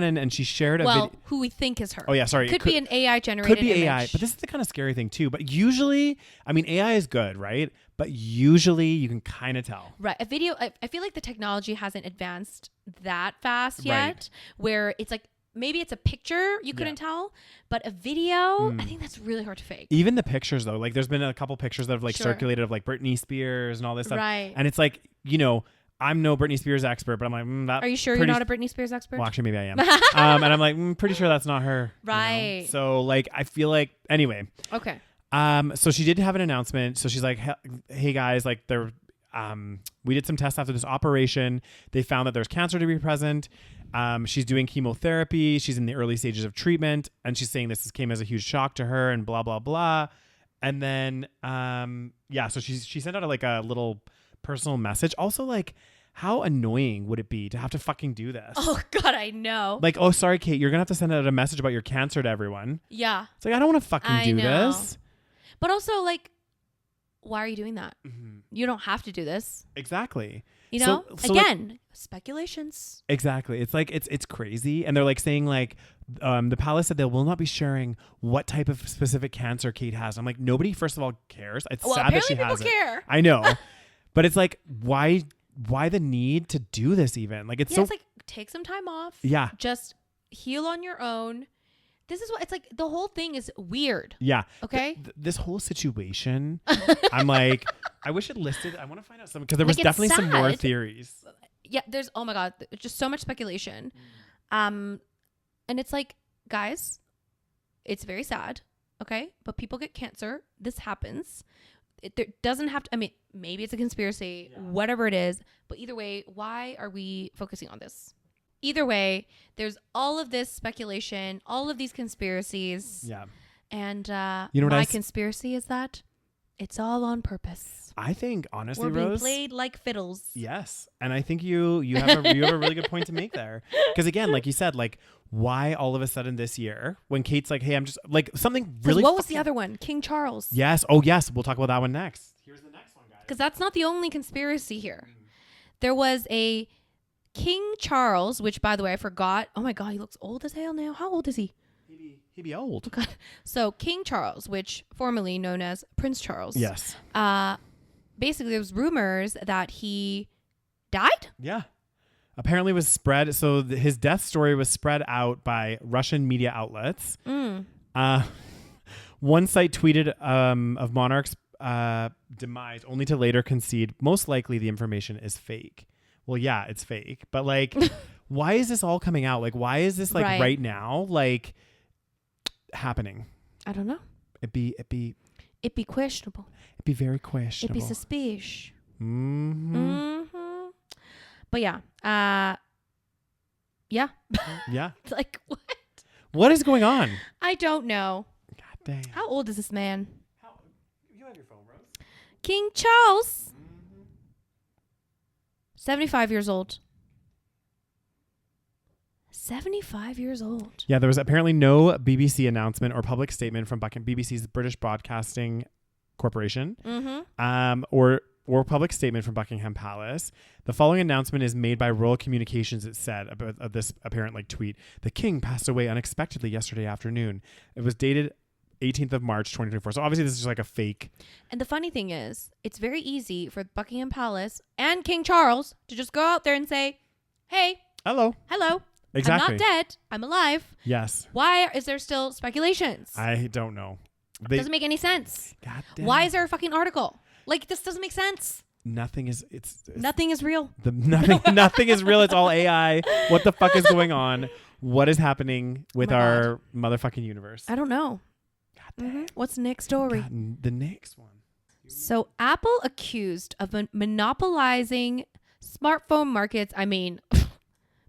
in and she shared a video. Who we think is her. Oh yeah, sorry. Could be an AI generated. Could be image. AI, but this is the kind of scary thing too. But usually, I mean, AI is good, right? But usually, you can kind of tell. Right. A video. I feel like the technology hasn't advanced that fast yet, where it's like. Maybe it's a picture you couldn't tell, but a video, I think that's really hard to fake. Even the pictures though, like there's been a couple pictures that have like circulated of like Britney Spears and all this stuff. Right. And it's like, you know, I'm no Britney Spears expert, but I'm like, are you sure you're not a Britney Spears expert? Well, actually, maybe I am. And I'm like, pretty sure that's not her. Right. You know? So like, I feel like, anyway. Okay. So she did have an announcement. So she's like, hey guys, like we did some tests after this operation. They found that there's cancer to be present. She's doing chemotherapy. She's in the early stages of treatment. And she's saying this came as a huge shock to her and blah, blah, blah. And then, so she sent out a little personal message. Also, like, how annoying would it be to have to fucking do this? Oh, God, I know. Like, oh, sorry, Kate, you're going to have to send out a message about your cancer to everyone. Yeah. It's like, I don't want to fucking do this. But also, like, why are you doing that? Mm-hmm. You don't have to do this. Exactly. You know, so again, like, speculations. Exactly. It's like, it's crazy. And they're like saying like, the palace said they will not be sharing what type of specific cancer Kate has. I'm like, nobody, first of all, cares. It's sad that she has it. Care. I know. But it's like, why the need to do this even? Like, it's it's like, take some time off. Yeah. Just heal on your own. This is what it's like. The whole thing is weird. Yeah. Okay. This whole situation, I'm like, I wish it listed. I want to find out some, because there was definitely some more theories. Yeah. There's, oh my God, just so much speculation. And it's like, guys, it's very sad. Okay. But people get cancer. This happens. There doesn't have to, I mean, maybe it's a conspiracy, whatever it is. But either way, why are we focusing on this? Either way, there's all of this speculation, all of these conspiracies. Yeah. And you know my conspiracy is that it's all on purpose. I think, honestly, we're being Rose, played like fiddles. Yes. And I think you have a really good point to make there. Because again, like you said, like, why all of a sudden this year when Kate's like, hey, I'm just like something really. What was the other one? King Charles. Yes. Oh, yes. We'll talk about that one next. Here's the next one, guys. Because that's not the only conspiracy here. There was a King Charles, which, by the way, I forgot. Oh my God, he looks old as hell now. How old is he? He'd be old. Oh God. So King Charles, which formerly known as Prince Charles. Yes. Basically, there was rumors that he died. Yeah. Apparently was spread. So his death story was spread out by Russian media outlets. One site tweeted of Monarch's demise only to later concede most likely the information is fake. Well, yeah, it's fake. But like, why is this all coming out? Like, why is this like right now, like happening? I don't know. It'd be questionable. It'd be very questionable. It'd be suspicious. But yeah. Yeah. Yeah. Like what? What is going on? I don't know. God damn. How old is this man? You have your phone, Rose. King Charles. 75 years old. 75 years old. Yeah, there was apparently no BBC announcement or public statement from BBC's British Broadcasting Corporation, or public statement from Buckingham Palace. The following announcement is made by Royal Communications. It said about this apparent like tweet: "The King passed away unexpectedly yesterday afternoon." It was dated 18th of March 2024. So obviously this is just like a fake. And the funny thing is, it's very easy for Buckingham Palace and King Charles to just go out there and say, "Hey, hello." Exactly. I'm not dead. I'm alive. Yes. Why is there still speculations? I don't know. Doesn't make any sense. God damn. Why is there a fucking article? Like, this doesn't make sense. Nothing is real. Nothing is real. It's all AI. What the fuck is going on? What is happening with our motherfucking universe? I don't know. God damn. What's the next story? God, the next one. So Apple accused of monopolizing smartphone markets. I mean,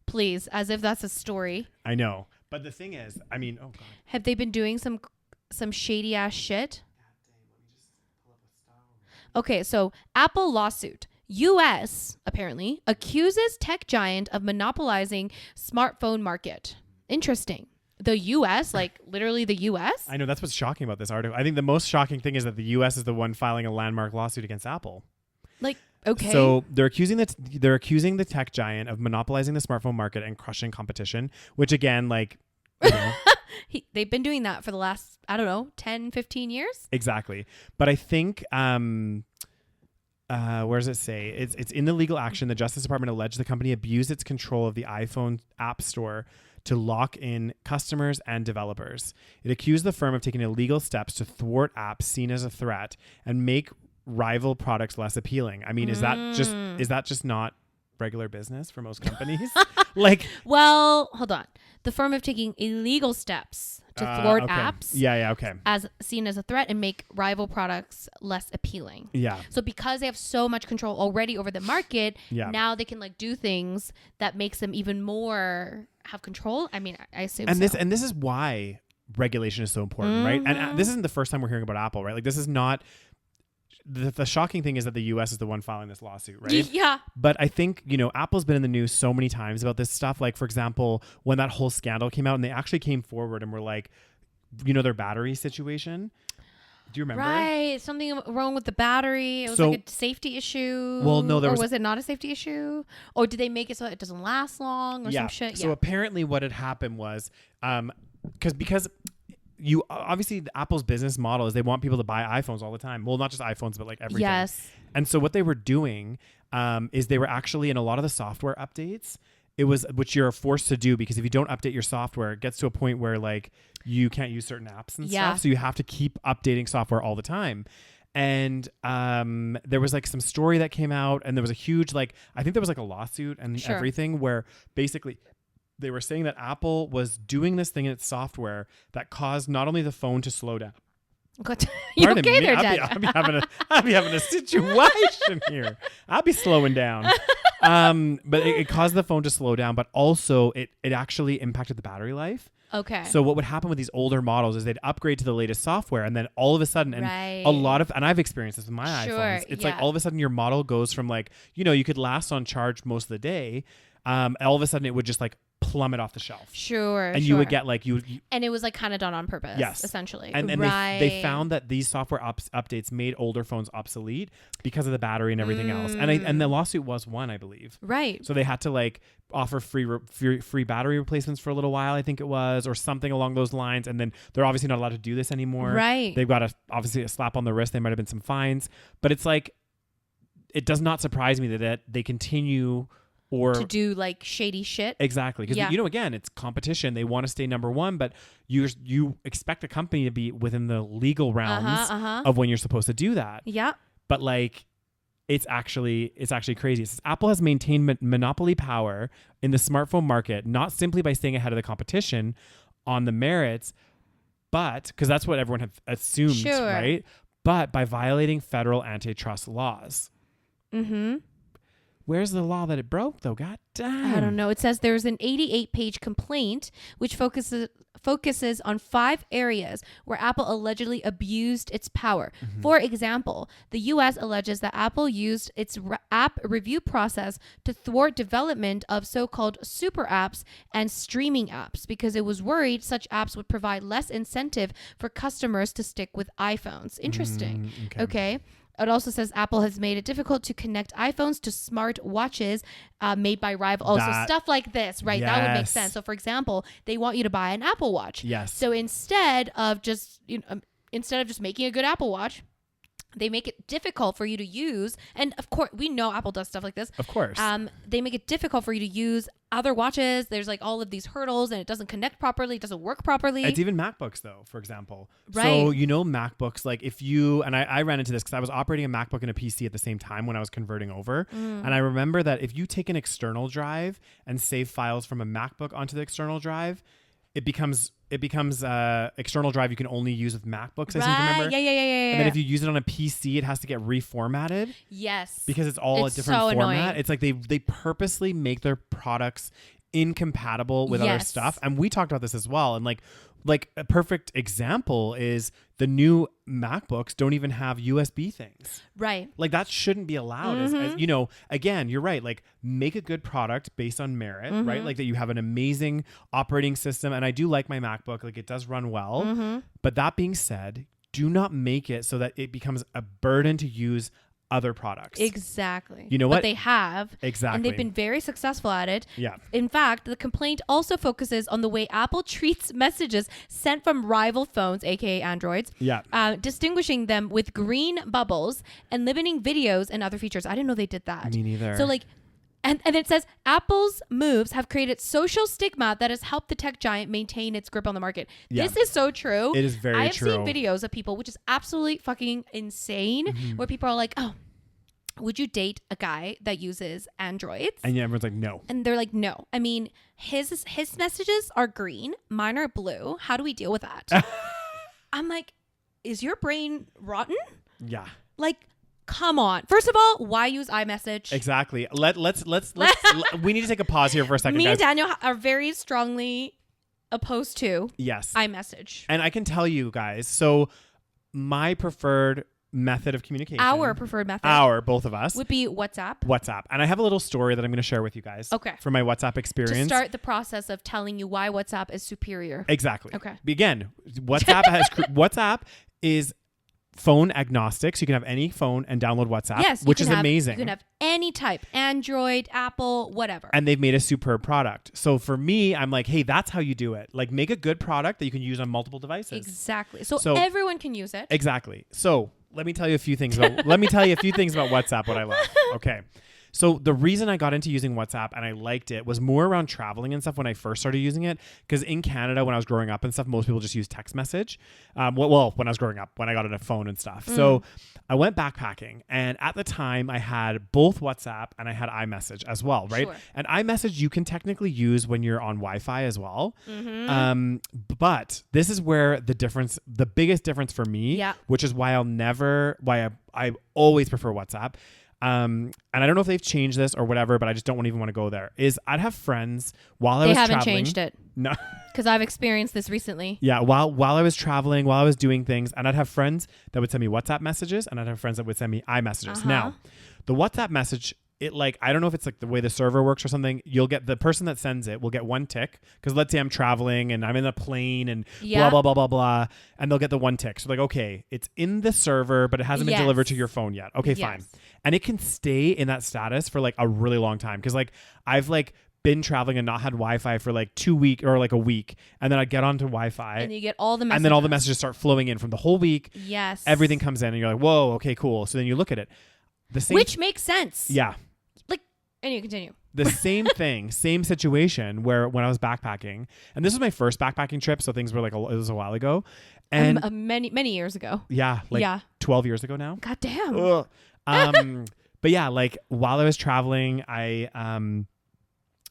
please, as if that's a story. I know. But the thing is, I mean, oh God. Have they been doing some shady ass shit? Okay, so Apple lawsuit. U.S. apparently accuses tech giant of monopolizing smartphone market. Interesting. The U.S., like literally the U.S.? I know, that's what's shocking about this article. I think the most shocking thing is that the U.S. is the one filing a landmark lawsuit against Apple. Like, okay. So they're accusing the tech giant of monopolizing the smartphone market and crushing competition, which again, like, you know, they've been doing that for the last, I don't know, 10, 15 years. Exactly. But I think, where does it say? It's in the legal action. The Justice Department alleged the company abused its control of the iPhone App Store to lock in customers and developers. It accused the firm of taking illegal steps to thwart apps seen as a threat and make rival products less appealing. I mean, is that just not regular business for most companies. Like, well, hold on. The firm of taking illegal steps to thwart apps as seen as a threat and make rival products less appealing. Yeah. So because they have so much control already over the market, now they can like do things that makes them even more have control. I mean, I assume and this is why regulation is so important, right? And this isn't the first time we're hearing about Apple, right? Like, this is not the shocking thing is that the US is the one filing this lawsuit, right? Yeah. But I think, Apple's been in the news so many times about this stuff. Like, for example, when that whole scandal came out and they actually came forward and were like, their battery situation. Do you remember? Right. Something wrong with the battery. It was like a safety issue. Well, no, or was it not a safety issue? Or did they make it so it doesn't last long or some shit? So apparently what had happened was, because you obviously Apple's business model is they want people to buy iPhones all the time. Well, not just iPhones, but like everything. Yes. And so what they were doing is they were actually in a lot of the software updates. It was, which you're forced to do because if you don't update your software, it gets to a point where like you can't use certain apps and stuff. So you have to keep updating software all the time. And there was like some story that came out and there was a huge, like, I think there was like a lawsuit and everything where basically they were saying that Apple was doing this thing in its software that caused not only the phone to slow down. You okay there, Dad? I'll be having a situation here. I'll be slowing down. But it caused the phone to slow down, but also it actually impacted the battery life. Okay. So what would happen with these older models is they'd upgrade to the latest software and then all of a sudden, and a lot of, and I've experienced this with my iPhones. It's like all of a sudden your model goes from like, you could last on charge most of the day. All of a sudden it would just like plummet off the shelf. And you would get like you and it was like kind of done on purpose. Yes, essentially. And they found that these software updates made older phones obsolete because of the battery and everything else. And the lawsuit was won, I believe. Right. So they had to like offer free battery replacements for a little while, I think it was, or something along those lines. And then they're obviously not allowed to do this anymore. Right. They've got obviously a slap on the wrist. There might have been some fines, but it's like it does not surprise me that they continue. Or to do like shady shit. Exactly. Because, again, it's competition. They want to stay number one, but you expect a company to be within the legal realms of when you're supposed to do that. Yeah. But like, it's actually crazy. It says, Apple has maintained monopoly power in the smartphone market, not simply by staying ahead of the competition on the merits, but because that's what everyone have assumed, right? But by violating federal antitrust laws. Mm-hmm. Where's the law that it broke, though? God damn. I don't know. It says there's an 88-page complaint which focuses on 5 areas where Apple allegedly abused its power. Mm-hmm. For example, the U.S. alleges that Apple used its app review process to thwart development of so-called super apps and streaming apps because it was worried such apps would provide less incentive for customers to stick with iPhones. Interesting. Okay. It also says Apple has made it difficult to connect iPhones to smart watches made by rival. Also, stuff like this, right? Yes. That would make sense. So, for example, they want you to buy an Apple Watch. Yes. So instead of just making a good Apple Watch, they make it difficult for you to use. And of course, we know Apple does stuff like this. Of course. They make it difficult for you to use other watches. There's like all of these hurdles and it doesn't connect properly. It doesn't work properly. It's even MacBooks though, for example. Right. So, MacBooks, like if you, and I ran into this because I was operating a MacBook and a PC at the same time when I was converting over. And I remember that if you take an external drive and save files from a MacBook onto the external drive, it becomes external drive you can only use with MacBooks, I seem to remember. Yeah. And then if you use it on a PC, it has to get reformatted. Yes. Because it's all a different format. Annoying. It's like they purposely make their products incompatible with other stuff. And we talked about this as well. And like a perfect example is the new MacBooks don't even have USB things. Right. Like that shouldn't be allowed. As again, you're right. Like make a good product based on merit, right? Like that you have an amazing operating system. And I do like my MacBook. Like it does run well. But that being said, do not make it so that it becomes a burden to use other products. Exactly. You know what? But they have. Exactly. And they've been very successful at it. Yeah. In fact, the complaint also focuses on the way Apple treats messages sent from rival phones, aka Androids. Yeah. Distinguishing them with green bubbles and limiting videos and other features. I didn't know they did that. Me neither. So like, and it says Apple's moves have created social stigma that has helped the tech giant maintain its grip on the market. Yeah. This is so true. It is very true. I have seen videos of people, which is absolutely fucking insane, where people are like, oh, would you date a guy that uses Androids? And yeah, everyone's like, no. And they're like, no. I mean, his messages are green. Mine are blue. How do we deal with that? I'm like, is your brain rotten? Yeah. Like, come on. First of all, why use iMessage? Exactly. Let's we need to take a pause here for a second, Me guys. and Daniel are very strongly opposed to iMessage. And I can tell you guys, so my preferred method of communication. Our preferred method. Both of us. Would be WhatsApp. And I have a little story that I'm going to share with you guys. Okay. From my WhatsApp experience. To start the process of telling you why WhatsApp is superior. Exactly. Okay. Again, WhatsApp is phone agnostic, so you can have any phone and download WhatsApp, yes, which is amazing. You can have any type, Android, Apple, whatever. And they've made a superb product. So for me, I'm like, hey, that's how you do it. Like, make a good product that you can use on multiple devices. Exactly. So everyone can use it. Exactly. So let me tell you a few things about WhatsApp, what I love. Okay. So the reason I got into using WhatsApp and I liked it was more around traveling and stuff when I first started using it. Because in Canada, when I was growing up and stuff, most people just use text message. Well, when I was growing up, when I got on a phone and stuff. So I went backpacking. And at the time, I had both WhatsApp and I had iMessage as well, right? Sure. And iMessage you can technically use when you're on Wi-Fi as well. Mm-hmm. But this is where the biggest difference for me, which is why I always prefer WhatsApp. And I don't know if they've changed this or whatever, but I just don't even want to go there. Is I'd have friends while I was traveling. They haven't changed it. No. Because I've experienced this recently. Yeah. While I was traveling, while I was doing things, and I'd have friends that would send me WhatsApp messages and I'd have friends that would send me iMessages. Now, the WhatsApp message, I don't know if it's like the way the server works or something. You'll get the person that sends it will get one tick. Because let's say I'm traveling and I'm in a plane and blah, blah, blah, blah, blah. And they'll get the one tick. So like, okay, it's in the server, but it hasn't been delivered to your phone yet. Okay, fine. And it can stay in that status for like a really long time. Because like I've like been traveling and not had Wi-Fi for like 2 weeks or like a week. And then I get onto Wi-Fi. And you get all the messages. And then all the messages start flowing in from the whole week. Yes. Everything comes in and you're like, whoa, okay, cool. So then you look at it. Which makes sense. Yeah. And you continue. The same thing, same situation where when I was backpacking, and this was my first backpacking trip, so things were like, it was a while ago. And many years ago. Yeah. 12 years ago now. God damn. But yeah, like while I was traveling, one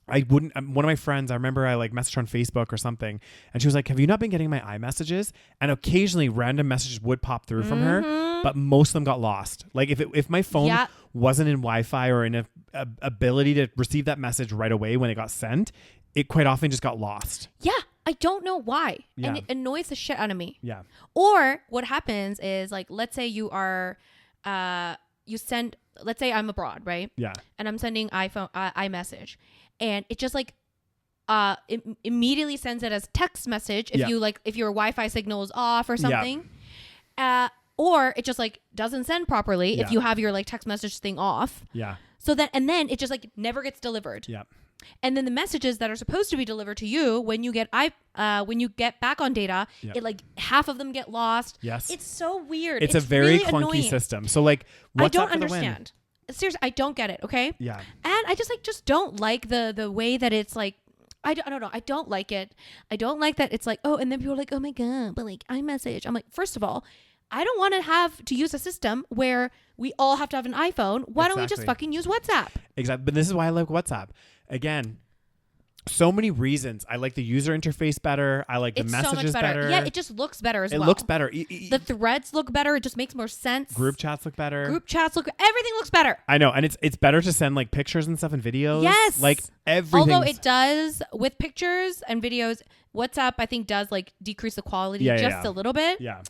of my friends, I remember I like messaged her on Facebook or something, and she was like, have you not been getting my iMessages? And occasionally random messages would pop through from her, but most of them got lost. Like if my phone wasn't in Wi-Fi or in a ability to receive that message right away when it got sent, it quite often just got lost. Yeah. I don't know why. Yeah. And it annoys the shit out of me. Yeah. Or what happens is like, let's say you are, let's say I'm abroad, right? Yeah. And I'm sending iMessage. And it just like it immediately sends it as text message if if your Wi-Fi signal is off or something. Or it just like doesn't send properly if you have your like text message thing off. Yeah. So then it just like never gets delivered. Yeah. And then the messages that are supposed to be delivered to you when you get back on data, it like half of them get lost. Yes. It's so weird. It's a very really clunky annoying system. So like I don't understand. Seriously, I don't get it. Okay. Yeah. And I just don't like the way that it's like. I don't know. I don't like it. I don't like that it's like, oh, and then people are like, oh my God, but like iMessage. I'm like, first of all, I don't want to have to use a system where we all have to have an iPhone. Why don't we just fucking use WhatsApp? Exactly. But this is why I like WhatsApp. Again, so many reasons. I like the user interface better. I like the messages better. Yeah, it just looks better as well. It looks better. The threads look better. It just makes more sense. Group chats look better. Everything looks better. I know. And it's better to send like pictures and stuff and videos. Yes. Like everything. Although it does with pictures and videos, WhatsApp I think does like decrease the quality a little bit. Yeah.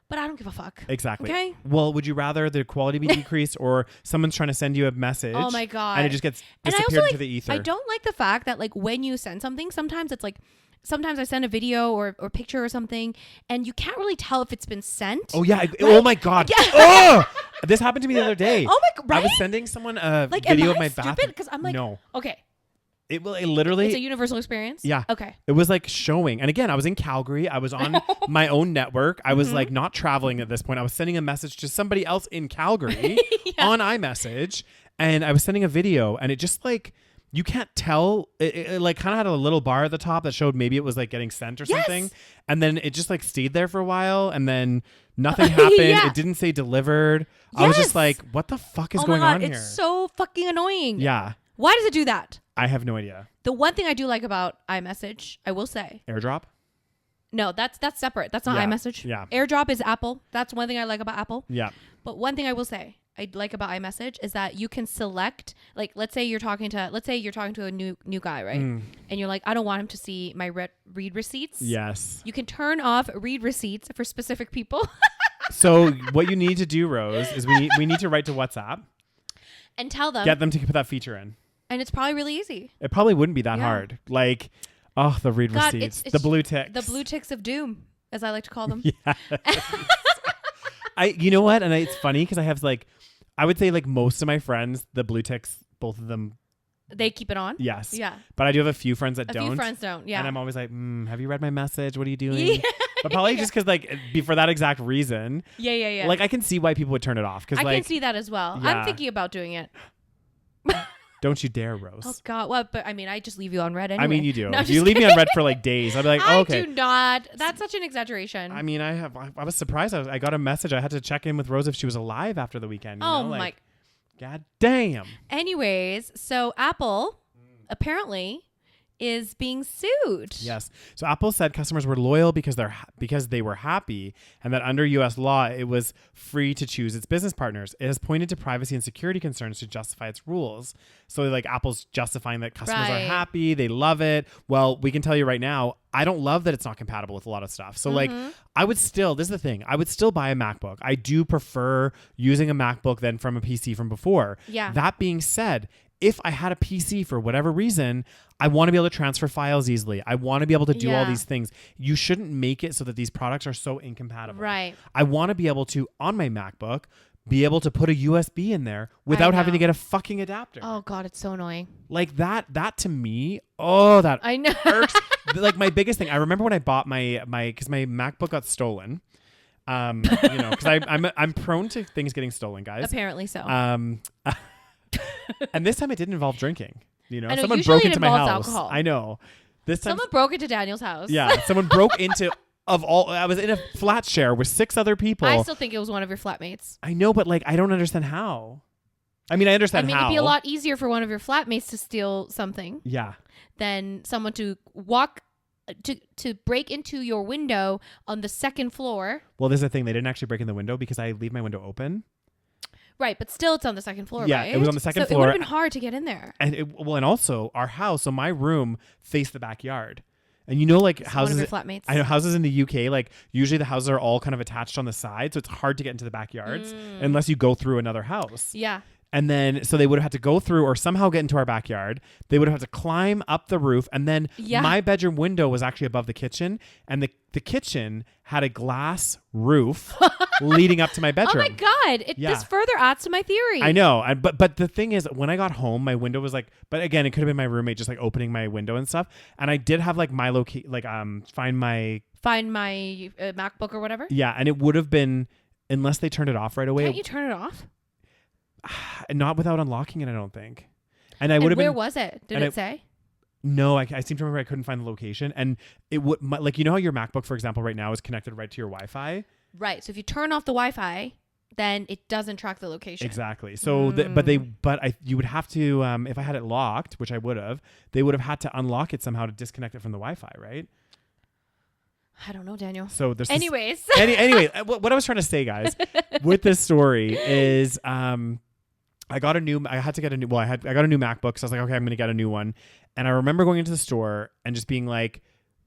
But I don't give a fuck. Exactly. Okay. Well, would you rather the quality be decreased or someone's trying to send you a message? Oh my God. And it just gets disappeared into the ether. I don't like the fact that like when you send something, sometimes it's like, sometimes I send a video or picture or something and you can't really tell if it's been sent. Oh yeah. Right? Oh my God. Yeah. Oh! This happened to me the other day. Oh my God. Right? I was sending someone a video of my bathroom. Because I'm like, no. Okay. It literally. It's a universal experience? Yeah. Okay. It was like showing. And again, I was in Calgary. I was on my own network. I was like not traveling at this point. I was sending a message to somebody else in Calgary on iMessage. And I was sending a video and it just like, you can't tell. It like kind of had a little bar at the top that showed maybe it was like getting sent or something. And then it just like stayed there for a while. And then nothing happened. It didn't say delivered. I was just like, what the fuck is going on here? It's so fucking annoying. Yeah. Why does it do that? I have no idea. The one thing I do like about iMessage, I will say. AirDrop? No, that's separate. That's not iMessage. Yeah. AirDrop is Apple. That's one thing I like about Apple. Yeah. But one thing I will say I like about iMessage is that you can select, like, let's say you're talking to a new guy, right? And you're like, I don't want him to see my read receipts. Yes. You can turn off read receipts for specific people. So what you need to do, Rose, is we need to write to WhatsApp and tell them, get them to put that feature in. And it's probably really easy. It probably wouldn't be that hard. Like, oh, the read receipts, the blue ticks. The blue ticks of doom, as I like to call them. Yes. You know what? And it's funny because I have like, I would say like most of my friends, the blue ticks, both of them. They keep it on? Yes. Yeah. But I do have a few friends that don't. A few friends don't, yeah. And I'm always like, have you read my message? What are you doing? Yeah. But probably just because like, for that exact reason. Yeah. Like I can see why people would turn it off. I can see that as well. Yeah. I'm thinking about doing it. Don't you dare, Rose. Oh, God. Well, but I mean, I just leave you on red anyway. I mean, you do. No, you leave me on red for like days. I'll be like, oh, okay. I do not. That's such an exaggeration. I mean, I was surprised. I got a message. I had to check in with Rose if she was alive after the weekend. You know? My. God damn. Anyways, so Apple apparently is being sued. Yes. So Apple said customers were loyal because they were happy, and that under U.S. law, it was free to choose its business partners. It has pointed to privacy and security concerns to justify its rules. So like Apple's justifying that customers are happy, they love it. Well, we can tell you right now, I don't love that it's not compatible with a lot of stuff. So like I would still, this is the thing, I would still buy a MacBook. I do prefer using a MacBook than from a PC from before. Yeah. That being said, if I had a PC for whatever reason, I want to be able to transfer files easily. I want to be able to do all these things. You shouldn't make it so that these products are so incompatible. Right. I want to be able to, on my MacBook, be able to put a USB in there without having to get a fucking adapter. Oh God, it's so annoying. Like that to me, that I know. irks. Like my biggest thing, I remember when I bought my because my MacBook got stolen. Because I'm prone to things getting stolen, guys. Apparently so. And this time it didn't involve drinking. Someone broke into my house. Alcohol. I know. This time someone broke into Daniel's house. Yeah, someone broke into. I was in a flat share with 6 other people. I still think it was one of your flatmates. I know, but like I don't understand how. I mean, I understand how. It'd be a lot easier for one of your flatmates to steal something. Yeah. Than someone to walk to break into your window on the second floor. Well, this is the thing. They didn't actually break in the window because I leave my window open. Right, but still it's on the second floor, yeah, right? It was on the second floor. So it would have been hard to get in there. And also our house, so my room faced the backyard. And like houses, one of your flatmates. I know houses in the UK, like usually the houses are all kind of attached on the side, so it's hard to get into the backyards unless you go through another house. Yeah. And then, so they would have had to go through or somehow get into our backyard. They would have had to climb up the roof. And then my bedroom window was actually above the kitchen. And the kitchen had a glass roof leading up to my bedroom. Oh my God. This further adds to my theory. I know. But the thing is, when I got home, my window was like, but again, it could have been my roommate just like opening my window and stuff. And I did have like my find my MacBook or whatever. Yeah. And it would have been, unless they turned it off right away. Can't you turn it off? Not without unlocking it, I don't think. And I would have been. Where was it? Did it say? No, I seem to remember I couldn't find the location. And it would, like, how your MacBook, for example, right now is connected right to your Wi-Fi? Right. So if you turn off the Wi-Fi, then it doesn't track the location. Exactly. So, you would have to, if I had it locked, which I would have, they would have had to unlock it somehow to disconnect it from the Wi-Fi, right? I don't know, Daniel. So there's anyways, anyway, what I was trying to say, guys, with this story is, I got a new MacBook. So I was like, okay, I'm going to get a new one. And I remember going into the store and just being like,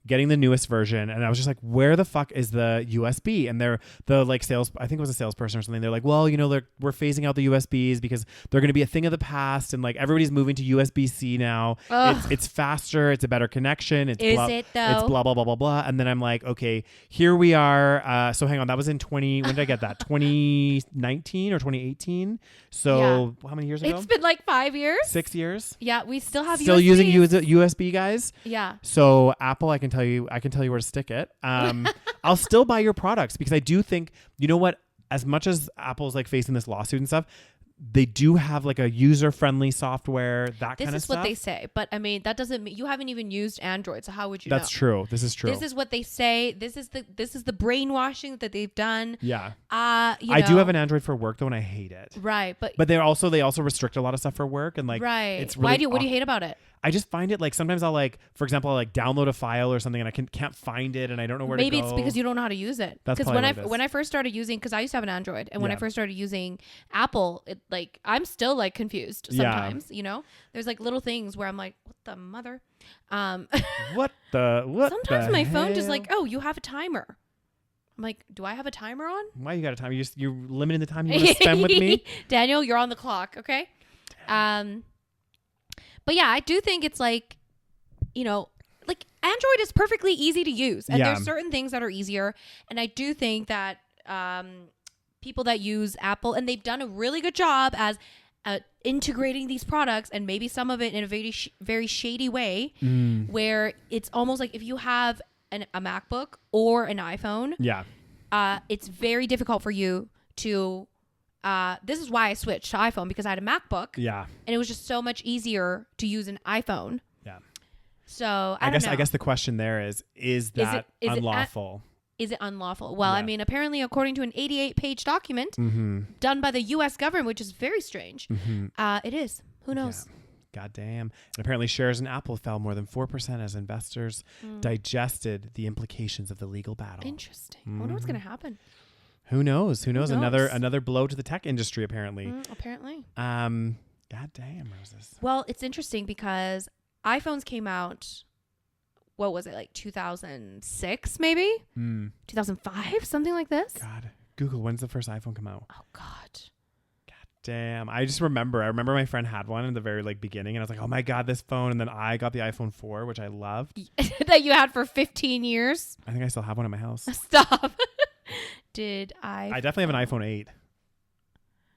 getting the newest version. And I was just like, where the fuck is the USB? And the like sales, I think it was a salesperson or something. They're like, well, we're phasing out the USBs because they're going to be a thing of the past. And like, everybody's moving to USB-C now. It's faster. It's a better connection. Is it though? It's blah, blah, blah, blah, blah. And then I'm like, okay, here we are. So hang on. That was in when did I get that? 2019 or 2018. So how many years ago? It's been like 5 years. 6 years. Yeah. We still have still using USB, guys. Yeah. So Apple, I can tell you where to stick it. I'll still buy your products because I do think, as much as Apple's like facing this lawsuit and stuff, they do have like a user-friendly software, that kind of stuff. This is what they say. But I mean, that doesn't mean you haven't even used Android. So how would you know? That's true. This is true. This is what they say. This is the brainwashing that they've done. Yeah. I do have an Android for work though, and I hate it. Right. But they also restrict a lot of stuff for work, and like, right. It's really what do you hate about it? I just find it like sometimes I'll like, for example, I'll like download a file or something and I can't find it and I don't know where to go. Maybe it's because you don't know how to use it. That's because probably when I first started using, because I used to have an Android, and when I first started using Apple, it like I'm still like confused sometimes. You know, there's like little things where I'm like, what the mother? What? Sometimes my phone just hell? like, oh, you have a timer. I'm like, do I have a timer on? Why you got a timer? You're limiting the time you want to spend with me. Daniel, you're on the clock, okay? But yeah, I do think it's like, you know, like Android is perfectly easy to use, and there's certain things that are easier. And I do think that people that use Apple, and they've done a really good job as integrating these products, and maybe some of it in a very very shady way, where it's almost like if you have a MacBook or an iPhone, it's very difficult for you to. This is why I switched to iPhone, because I had a MacBook. Yeah. And it was just so much easier to use an iPhone. Yeah. So I guess the question there is that unlawful? Is it unlawful? Well, I mean, apparently, according to an 88-page document done by the U.S. government, which is very strange, it is. Who knows? Yeah. God damn. And apparently shares in Apple fell more than 4% as investors digested the implications of the legal battle. Interesting. I wonder what's going to happen. Who knows? Another blow to the tech industry, apparently. Apparently. God damn, Moses. Well, it's interesting because iPhones came out, what was it, like 2006 maybe? 2005? Something like this? God. Google, when's the first iPhone come out? Oh, God. God damn. I remember my friend had one in the very like beginning, and I was like, oh my God, this phone. And then I got the iPhone 4, which I loved. That you had for 15 years? I think I still have one at my house. Stop. I definitely have an iPhone 8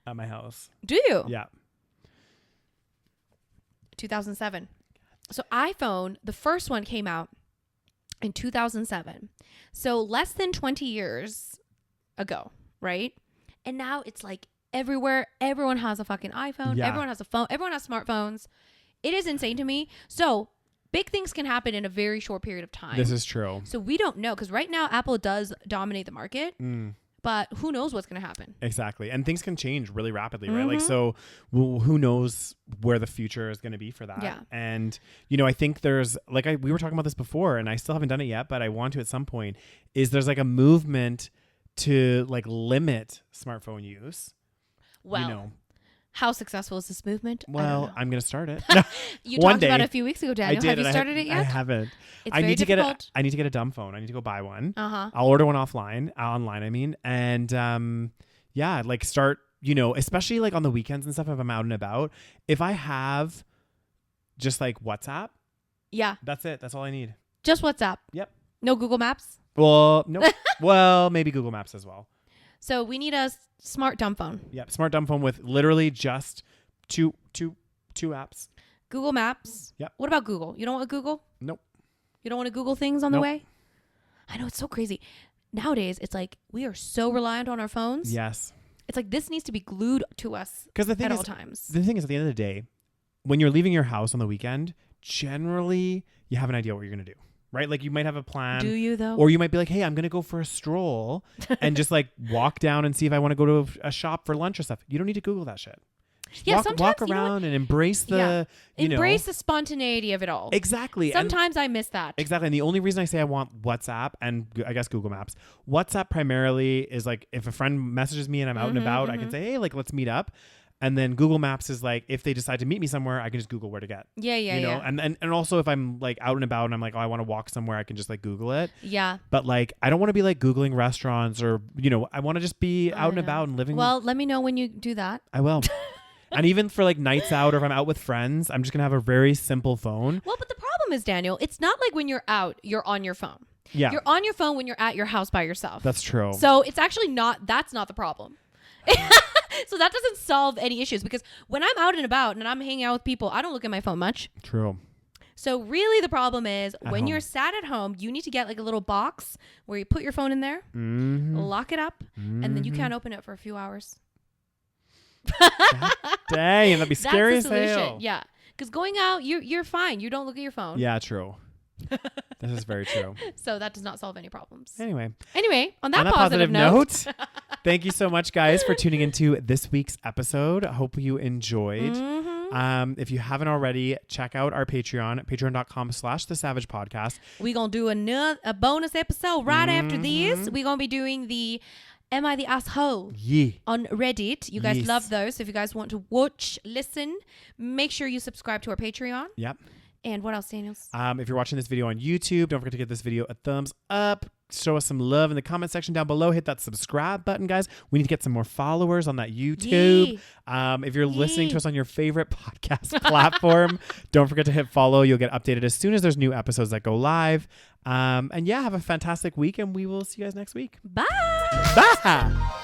at my house. Do you? Yeah. 2007. So iPhone, the first one came out in 2007. So less than 20 years ago, right? And now it's like everywhere. Everyone has a fucking iPhone. Yeah. Everyone has a phone. Everyone has smartphones. It is insane to me. So big things can happen in a very short period of time. This is true. So we don't know, because right now Apple does dominate the market, but who knows what's going to happen? Exactly. And things can change really rapidly, right? Like, so who knows where the future is going to be for that? Yeah. And, you know, I think there's like, we were talking about this before, and I still haven't done it yet, but I want to at some point, is there's like a movement to like limit smartphone use. Well, you know, how successful is this movement? Well, I'm going to start it. You talked about it a few weeks ago, Daniel. I did, have you started it yet? I haven't. It's very difficult. I need to get a dumb phone. I need to go buy one. I'll order one online, I mean. And like start, you know, especially like on the weekends and stuff, if I'm out and about, if I have just like WhatsApp. Yeah. That's it. That's all I need. Just WhatsApp. Yep. No Google Maps? Well, no. Well, maybe Google Maps as well. So we need a smart dumb phone. Yep, smart dumb phone with literally just two apps. Google Maps. Yep. What about Google? You don't want Google? Nope. You don't want to Google things on the way? I know, it's so crazy. Nowadays, it's like we are so reliant on our phones. Yes. It's like this needs to be glued to us at all times. The thing is, at the end of the day, when you're leaving your house on the weekend, generally you have an idea what you're going to do. Right? Like you might have a plan. Do you though? Or you might be like, hey, I'm going to go for a stroll and just like walk down and see if I want to go to a shop for lunch or stuff. You don't need to Google that shit. Yeah, walk around and embrace the, embrace the spontaneity of it all. Exactly. Sometimes I miss that. Exactly. And the only reason I say I want WhatsApp and I guess Google Maps, WhatsApp primarily is like if a friend messages me and I'm out and about, I can say, hey, like let's meet up. And then Google Maps is like, if they decide to meet me somewhere, I can just Google where to get. Yeah. You know? And also if I'm like out and about and I'm like, oh, I want to walk somewhere, I can just like Google it. Yeah. But like, I don't want to be like Googling restaurants or, you know, I want to just be out and about and living. Well, let me know when you do that. I will. And even for like nights out or if I'm out with friends, I'm just going to have a very simple phone. Well, but the problem is, Daniel, it's not like when you're out, you're on your phone. Yeah. You're on your phone when you're at your house by yourself. That's true. So it's actually that's not the problem. So that doesn't solve any issues, because when I'm out and about and I'm hanging out with people, I don't look at my phone much. True. So really the problem is when you're sat at home, you need to get like a little box where you put your phone in there, lock it up, and then you can't open it for a few hours. Dang, that'd be scary as hell. Yeah. Because going out, you're fine. You don't look at your phone. Yeah, true. This is very true. So that does not solve any problems. Anyway, on that positive note. Thank you so much, guys, for tuning into this week's episode. I hope you enjoyed. If you haven't already, check out our Patreon, patreon.com/the SaVeg Podcast. We're going to do a bonus episode right after this. We're going to be doing the Am I the Asshole on Reddit. You guys love those. So if you guys want to watch, listen, make sure you subscribe to our Patreon. Yep. And what else, Daniels? If you're watching this video on YouTube, don't forget to give this video a thumbs up. Show us some love in the comment section down below. Hit that subscribe button, guys. We need to get some more followers on that YouTube. If you're listening to us on your favorite podcast platform, don't forget to hit follow. You'll get updated as soon as there's new episodes that go live. And yeah, have a fantastic week, and we will see you guys next week. Bye. Bye.